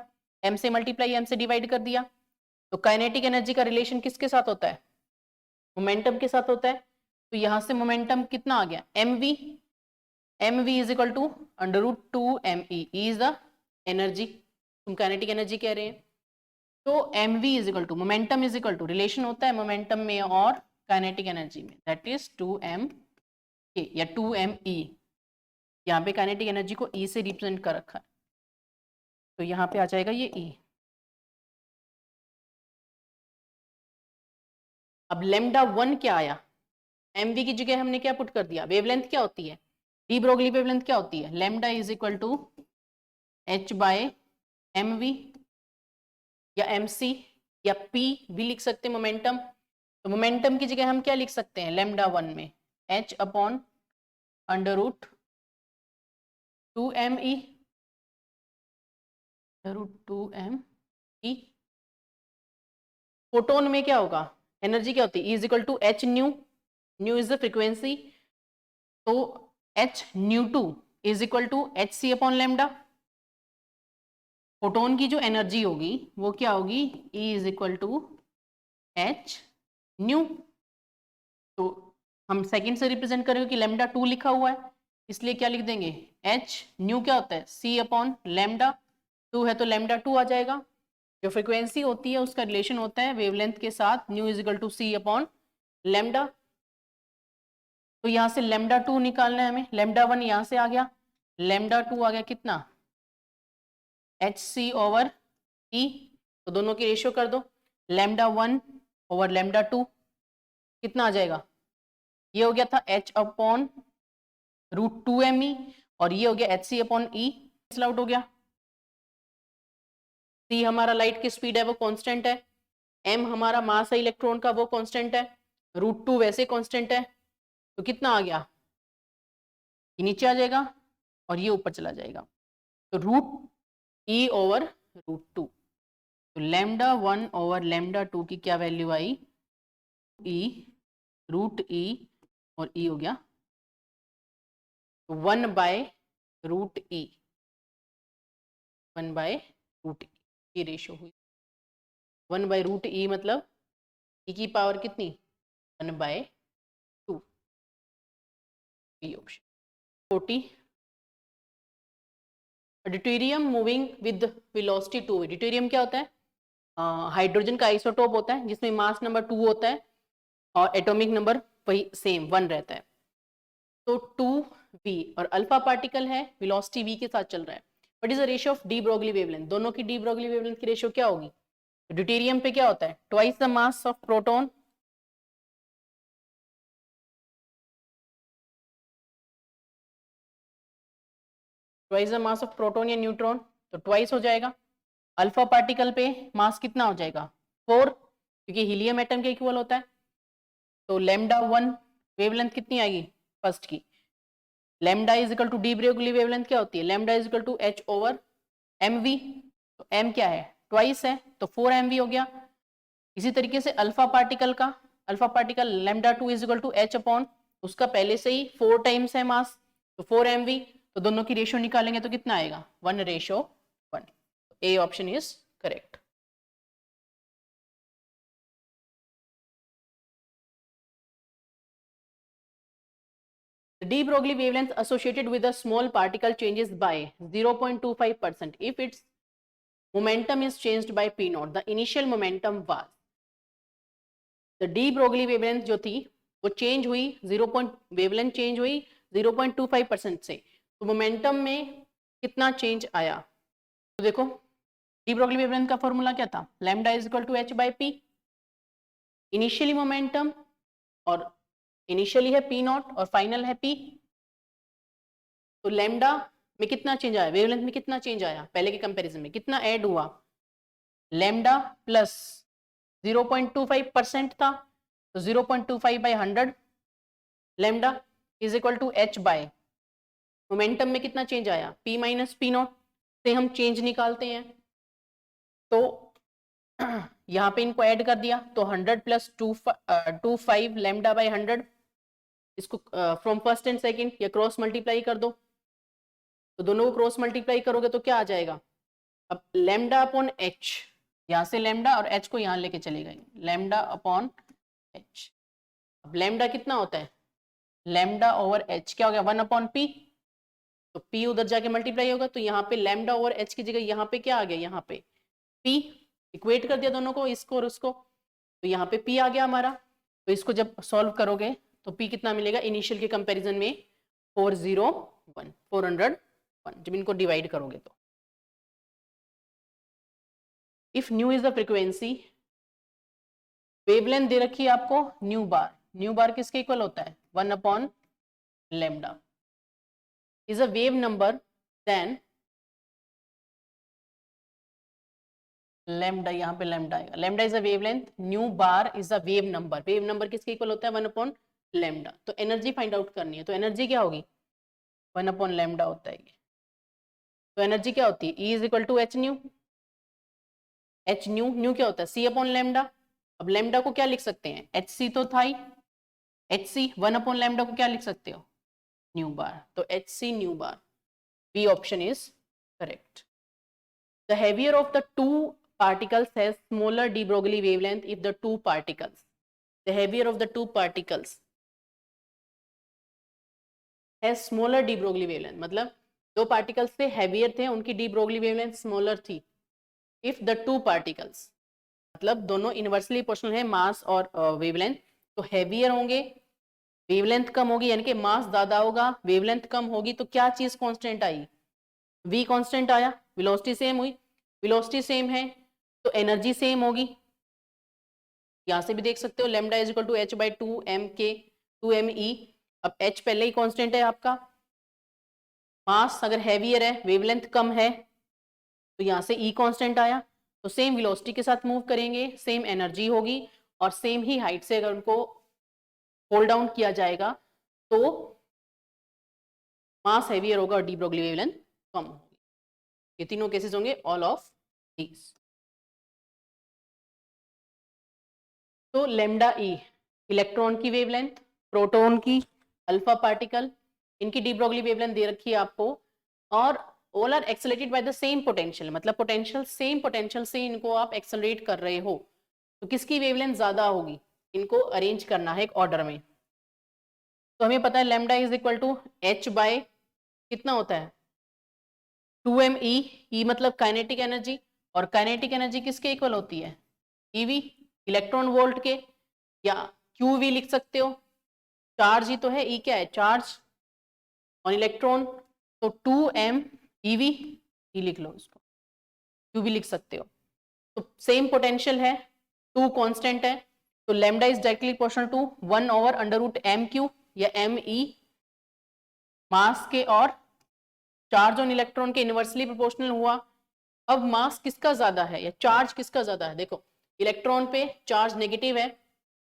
m से मल्टीप्लाई m से डिवाइड कर दिया, तो काइनेटिक एनर्जी का रिलेशन किसके साथ होता है, मोमेंटम के साथ होता है, तो यहां से मोमेंटम कितना आ गया mv, mv is equal to √2me, is the energy, तुम काइनेटिक एनर्जी कह रहे हैं, तो mv is equal to momentum is equal to, relation होता है मोमेंटम में और काइनेटिक एनर्जी में, दैट इज 2m या 2me, यहाँ पे काइनेटिक एनर्जी को E से रिप्रेजेंट कर रखा है, तो यहाँ पे आ जाएगा ये E। अब लैम्डा 1 क्या आया, mv की जगह हमने क्या पुट कर दिया, वेवलेंथ क्या होती है, डी ब्रोगली वेवलेंथ क्या होती है, lambda is equal to h/mv या mc या p भी लिख सकते हैं मोमेंटम, तो मोमेंटम की जगह हम क्या लिख सकते हैं लैम्डा 1 में h/√2me, √2me। फोटोन में क्या होगा, एनर्जी क्या होती है, E is equal to h nu, nu is the frequency, तो h nu 2 is equal to h c upon lambda, photon की जो एनर्जी होगी वो क्या होगी, E is equal to h nu, तो हम सेकंड से रिप्रेजेंट करेंगे कि लैम्डा 2 लिखा हुआ है, इसलिए क्या लिख देंगे, एच न्यू क्या होता है C अपॉन लैम्डा, 2 है तो लैम्डा 2 आ जाएगा, जो फ्रीक्वेंसी होती है उसका रिलेशन होता है वेवलेंथ के साथ, nu is equal to C upon lambda, तो यहाँ से लैम्डा 2 निकालना है हमें, लैम्डा 1 यहाँ से आ गया, लैम्डा 2 आ गया कितना, HC/E, तो दोनों की रेशियो कर दो, लैम्डा 1 ओवर लैम्डा 2 कितना आ जाएगा, ये हो गया था h/√2me, और ये हो गया HC/E, कैंसिल आउट हो गया, C हमारा लाइट की स्पीड है वो कांस्टेंट है, m हमारा मास है इलेक्ट्रॉन का वो कांस्टेंट है, √2 वैसे कांस्टेंट है, तो कितना आ गया, ये नीचे आ जाएगा और ये ऊपर चला जाएगा, तो √E/√2, तो लैम्डा 1 ओवर लैम्डा 2 की क्या वैल्यू आई, E √E और ई हो गया 1/√E, 1/√E, ये रेशियो हुई 1/√E, मतलब ई की पावर कितनी 1/2, B option. 40, deuterium moving with velocity 2, deuterium क्या होता है, हाइड्रोजन का आइसोटोप होता है जिसमें मास नंबर 2 होता है और एटॉमिक नंबर वही सेम 1 रहता है। तो 2v और अल्फा पार्टिकल है, वेलोसिटी v के साथ चल रहा है। What is the ratio of D Broglie wavelength, दोनों की डी ब्रोगली वेवलेंथ की रेशियो क्या होगी। ड्यूटेरियम पे क्या होता है, twice the mass of proton, twice the mass of proton या न्यूट्रॉन, तो ट्वाइस हो जाएगा। अल्फा पार्टिकल पे मास कितना हो जाएगा 4, क्योंकि हीलियम एटम के इक्वल होता है। तो लैम्डा 1 वेवलेंथ कितनी आएगी फर्स्ट की, lambda is equal to de Broglie wavelength क्या होती है, lambda is equal to h/mv, तो m क्या है ट्वाइस है तो 4mv हो गया। इसी तरीके से alpha particle lambda 2 is equal to h/, उसका पहले से ही 4 टाइम्स है मास, तो 4mv, तो दोनों की रेशियो निकालेंगे तो कितना आएगा 1:1। A option is correct. The de Broglie wavelength associated with a small particle changes by 0.25% if its momentum is changed by p naught. The initial momentum was, the de Broglie wavelength जो थी वो change हुई 0.25% से, तो momentum में कितना change आया, तो देखो डी ब्रोगली वेवलेंथ का फॉर्मूला क्या था, lambda is equal to h/p, initially momentum और इनिशियली है p नॉट और फाइनल है p, तो लैम्डा में कितना चेंज आया, वेवलेंथ में कितना चेंज आया पहले के कंपैरिजन में, कितना ऐड हुआ, लैम्डा प्लस 0.25% था तो 0.25/100 lambda is equal to h by momentum में कितना चेंज आया p माइनस पी नॉट, से हम चेंज निकालते हैं तो यहाँ पे इनको ऐड कर दिया तो 100 प्लस 25 लैम्डा बाय 100, इसको फ्रॉम फर्स्ट एंड सेकंड या क्रॉस मल्टीप्लाई कर दो, तो दोनों को क्रॉस मल्टीप्लाई करोगे तो क्या आ जाएगा, अब लैम्डा अपॉन एच, यहाँ से लैम्डा और एच को यहाँ लेके चले गए, लैम्डा अपॉन एच, अब लैम्डा कितना होता है, लैम्डा ओवर एच क्या हो गया 1/p, तो p उधर जाके मल्टीप्लाई होगा तो यहाँ पे लैम्डा ओवर एच की जगह यहाँ पे क्या आ गया, यहाँ पे p, इक्वेट कर दिया दोनों को, इसको और उसको, तो यहाँ पे p आ गया हमारा, तो इसको जब सॉल्व करोगे तो p कितना मिलेगा, इनिशियल के कंपैरिजन में 401 जब इनको डिवाइड करोगे तो, if nu is the frequency, wavelength दे रखी है आपको न्यू बार किसके इक्वल होता है 1/λ, is a wave number then lambda, यहाँ पे लैम्डा आएगा, lambda is a wavelength, nu bar is a wave number किसके इक्वल होता है 1/λ, तो एनर्जी फाइंड आउट करनी है, तो एनर्जी क्या होगी 1/λ होता है ये, तो एनर्जी क्या होती है E is equal to h nu क्या होता है C/λ, अब लैम्डा को क्या लिख सकते हैं hc तो था ही, hc 1/λ को क्या लिख सकते हो न्यू बार, तो hc nu bar, B option is correct. The heavier of the two particles has smaller de Broglie wavelength if the two particles, the heavier of the two particles has smaller de Broglie wavelength, मतलब दो particles से heavier थे उनकी de Broglie wavelength smaller थी, if the two particles मतलब दोनों inversely proportional है मास और वेवलेंथ, तो हेवियर होंगे वेवलेंथ कम होगी, यानी कि मास ज्यादा होगा वेवलेंथ कम होगी, तो क्या चीज कांस्टेंट आई, v कांस्टेंट आया, वेलोसिटी सेम हुई, वेलोसिटी सेम है तो एनर्जी सेम होगी, यहां से भी देख सकते हो lambda is equal to h/2m_2me, अब h पहले ही कांस्टेंट है आपका, मास अगर हैवियर है वेवलेंथ कम है तो यहाँ से E कांस्टेंट आया, तो सेम वेलोसिटी के साथ मूव करेंगे सेम एनर्जी होगी और सेम ही हाइट से अगर उनको होल्ड डाउन किया जाएगा तो मास हैवियर होगा और डी ब्रोगली वेवलेंथ कम होगी, ये तीनों केसेस होंगे ऑल ऑफ दीज। तो लैम्डा ई इलेक्ट्रॉन की वेवलेंथ, प्रोटॉन की, अल्फा पार्टिकल, इनकी डी ब्रोगली वेवलेंथ दे रखी है आपको, और all are accelerated by the same potential, मतलब पोटेंशियल सेम पोटेंशियल से इनको आप एक्सेलरेट कर रहे हो, तो किसकी वेवलेंथ ज्यादा होगी, इनको अरेंज करना है एक ऑर्डर में। तो हमें पता है lambda is equal to h by कितना होता है 2m ई मतलब काइनेटिक एनर्जी, और काइनेटिक एनर्जी किसके इक्वल होती है ईवी, इलेक्ट्रॉन वोल्ट के, या क्यूवी लिख सकते हो, चार्ज ही तो है, ई क्या है चार्ज ऑन इलेक्ट्रॉन, तो 2m ईवी, ई लिख लो इसको, क्यूवी लिख सकते हो। तो सेम पोटेंशियल है, 2 कांस्टेंट है, तो lambda is directly proportional to 1 over under root m q या एम ई, मास के और चार्ज ऑन इलेक्ट्रॉन के इनवर्सली प्रोपोर्शनल हुआ। अब मास किसका ज्यादा है या चार्ज किसका ज्यादा है, देखो इलेक्ट्रॉन पे चार्ज नेगेटिव है,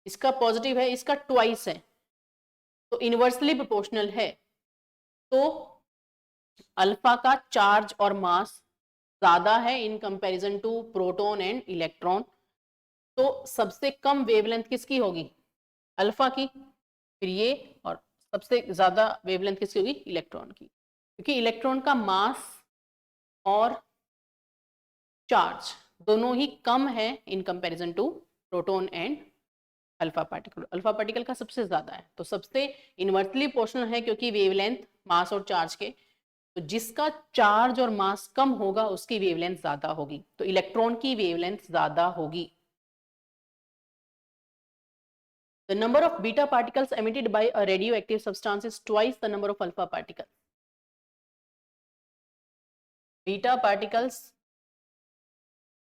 इसका पॉजिटिव है, इसका ट्वाइस है, तो इनवर्सली प्रोपोर्शनल है, तो अल्फा का चार्ज और मास ज्यादा है in comparison to proton and electron. तो सबसे कम वेवलेंथ किसकी होगी अल्फा की, फिर ये, और सबसे ज्यादा वेवलेंथ किसकी होगी इलेक्ट्रॉन की, क्योंकि इलेक्ट्रॉन का मास और चार्ज दोनों ही कम है in comparison to proton and alpha particle. Alpha particle का सबसे ज्यादा है, तो सबसे इनवर्सली प्रोपोर्शनल है क्योंकि वेवलेंथ मास और चार्ज के, तो जिसका चार्ज और मास कम होगा उसकी वेवलेंथ ज्यादा होगी, तो इलेक्ट्रॉन की वेवलेंथ ज्यादा होगी। The number of beta particles emitted by a radioactive substance is twice the number of alpha particles. Beta particles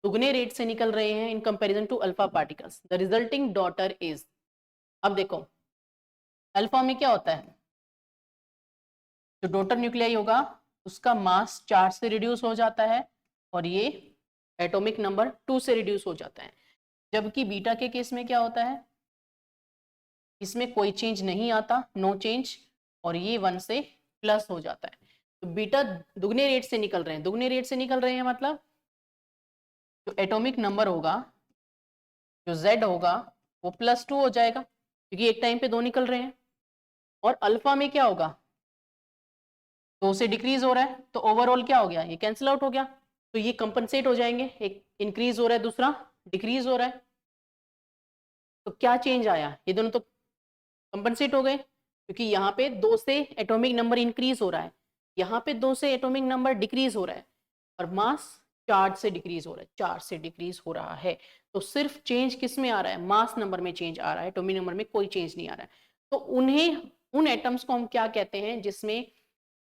दुगने रेट से निकल रहे हैं in comparison to alpha particles. The resulting daughter is, अब देखो अल्फा में क्या होता है, जो डॉटर न्यूक्लियाई होगा उसका मास 4 से रिड्यूस हो जाता है और ये एटॉमिक नंबर 2 से रिड्यूस हो जाता है, जबकि बीटा के केस में क्या होता है, इसमें कोई चेंज नहीं आता, नो चेंज, और ये 1 से प्लस हो जाता है। तो बीटा दुगने रेट से निकल रहे हैं, दुगने रेट से निकल रहे हैं मतलब जो एटॉमिक नंबर होगा, जो Z होगा वो +2 हो जाएगा, क्योंकि एक टाइम पे 2 निकल रहे हैं। और अल्फा में क्या होगा, 2 से डिक्रीज हो रहा है, तो ओवरऑल क्या हो गया, ये कैंसिल आउट हो गया, तो ये कंपनसेट हो जाएंगे, एक इंक्रीज हो रहा है दूसरा डिक्रीज हो रहा है, तो क्या चेंज आया, ये दोनों तो कंपनसेट हो गए, क्योंकि यहाँ पे 2 से एटॉमिक नंबर इंक्रीज हो रहा है, यहाँ पे 2 से एटॉमिक नंबर डिक्रीज हो रहा है, और मास 4 से डिक्रीज हो रहा है, 4 से डिक्रीज हो रहा है, तो सिर्फ चेंज किस में आ रहा है, मास नंबर में चेंज आ रहा है, एटॉमिक नंबर में कोई चेंज नहीं आ रहा है। तो उन एटम्स को हम क्या कहते हैं जिसमें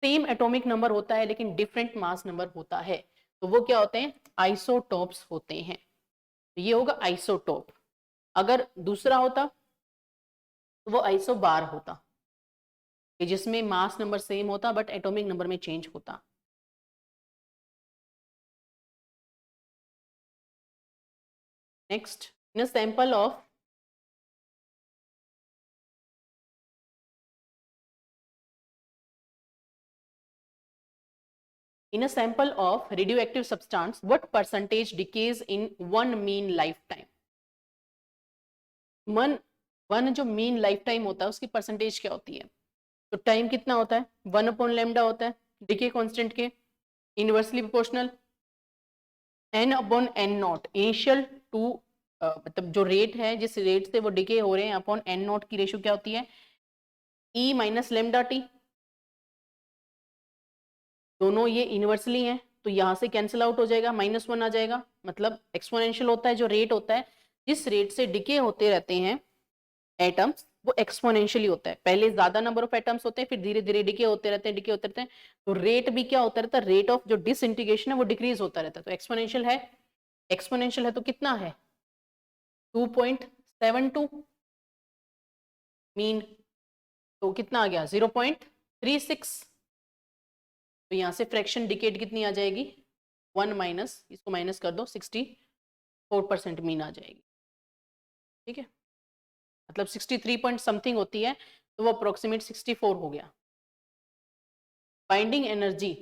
सेम एटॉमिक नंबर होता है लेकिन डिफरेंट मास नंबर होता है, तो वो क्या होते हैं, आइसोटोप्स होते हैं। तो ये होगा आइसोटोप। अगर दूसरा होता तो वो आइसोबार होता, कि जिसमें मास नंबर सेम होता बट एटॉमिक नंबर में चेंज होता। Next, in a sample of in a sample of radioactive substance, what percentage decays in one mean lifetime? One जो मीन लाइफ टाइम होता है उसकी परसेंटेज क्या होती है, तो टाइम कितना होता है 1/λ होता है, डिके कांस्टेंट के inversely proportional n/n0 initial to, मतलब जो रेट है जिस रेट से वो डिके हो रहे हैं अपॉन n0 की रेशियो क्या होती है E - λt, दोनों ये इनवर्सली हैं तो यहाँ से कैंसिल आउट हो जाएगा, -1 आ जाएगा, मतलब एक्सपोनेंशियल होता है जो रेट होता है, जिस रेट से डिके होते रहते हैं एटम्स वो एक्सपोनेंशियली होता है, पहले ज्यादा नंबर ऑफ एटम्स होते हैं फिर धीरे धीरे डिके होते रहते हैं, डिके होते रहते हैं, तो रेट भी क्या होता रहता है, रेट ऑफ जो डिसइंटीग्रेशन है वो डिक्रीज होता रहता है, तो एक्सपोनेंशियल है, एक्सपोनेंशियल है तो कितना है 2.72 मीन, तो कितना आ गया 0.36, तो यहाँ से फ्रैक्शन डिकेट कितनी आ जाएगी 1 माइनस, इसको माइनस कर दो 64% मीन आ जाएगी, ठीक है, मतलब 63 पॉइंट समथिंग होती है तो वो अप्रोक्सीमेट 64 हो गया। Binding energy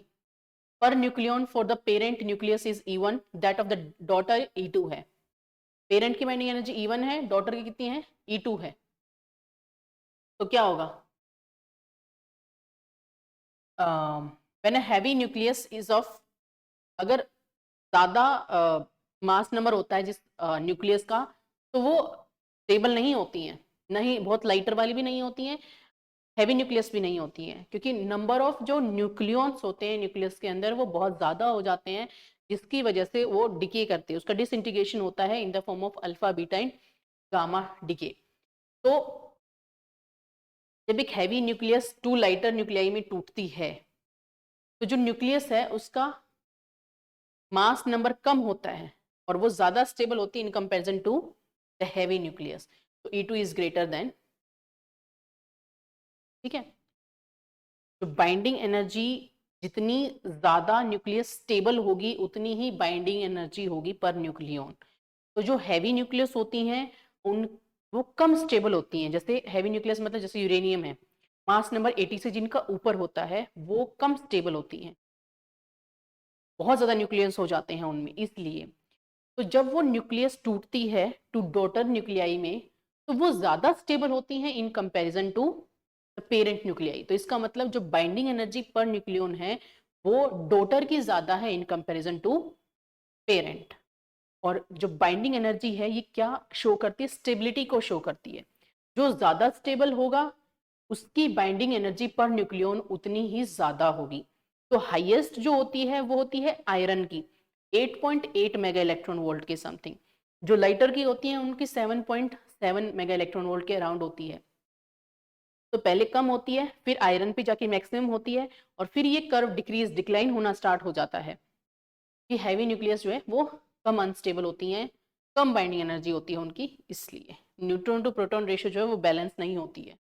per nucleon for the parent nucleus is E1, that of the daughter E2 है, पेरेंट की बाइंडिंग एनर्जी E1 है, डॉटर की कितनी है E2 है। तो क्या होगा, when a heavy nucleus is of, अगर ज़्यादा मास नंबर होता है जिस न्यूक्लियस का, तो वो स्टेबल नहीं होती हैं, नहीं बहुत लाइटर वाली भी नहीं होती हैं, हैवी न्यूक्लियस भी नहीं होती हैं, क्योंकि नंबर ऑफ जो न्यूक्लियॉन्स होते हैं न्यूक्लियस के अंदर वो बहुत ज़्यादा हो जाते हैं, जिसकी वजह से वो डिके करते हैं, उसका डिसइंटीग्रेशन होता है in the form of alpha beta and gamma decay. तो जब एक heavy nucleus to lighter nuclei में टूटती है, तो जो न्यूक्लियस है उसका मास नंबर कम होता है और वो ज्यादा स्टेबल होती है in comparison to the heavy nucleus. तो E2 इज ग्रेटर देन, ठीक है। तो बाइंडिंग एनर्जी जितनी ज्यादा न्यूक्लियस स्टेबल होगी उतनी ही बाइंडिंग एनर्जी होगी पर न्यूक्लियॉन। तो जो हैवी न्यूक्लियस होती हैं उन वो कम स्टेबल होती हैं, जैसे हैवी न्यूक्लियस मतलब जैसे यूरेनियम है, मास नंबर 80 से जिनका ऊपर होता है वो कम स्टेबल होती हैं, बहुत ज्यादा न्यूक्लियस हो जाते हैं उनमें, इसलिए। तो जब वो न्यूक्लियस टूटती है टू डॉटर न्यूक्लियाई में, तो वो ज्यादा स्टेबल होती हैं in comparison to parent nuclei. तो इसका मतलब जो बाइंडिंग एनर्जी पर न्यूक्लियन है वो डॉटर की ज्यादा है इन कंपैरिजन टू पेरेंट। और जो बाइंडिंग एनर्जी है ये क्या शो करती है, स्टेबिलिटी को शो करती है। जो ज्यादा स्टेबल होगा उसकी बाइंडिंग एनर्जी पर न्यूक्लियन उतनी ही ज्यादा होगी। तो हाईएस्ट जो होती है वो होती है आयरन की 8.8 मेगा इलेक्ट्रॉन वोल्ट के समथिंग, जो लाइटर की होती है उनकी 7.7 मेगा इलेक्ट्रॉन वोल्ट के अराउंड होती है। तो पहले कम होती है फिर आयरन पे जाके मैक्सिमम होती है और फिर ये कर्व डिक्रीज डिक्लाइन होना स्टार्ट हो जाता है कि हैवी न्यूक्लियस जो है वो कम अनस्टेबल होती हैं, कम बाइंडिंग एनर्जी होती है उनकी, इसलिए न्यूट्रॉन टू प्रोटॉन रेशियो जो है वो बैलेंस नहीं होती है।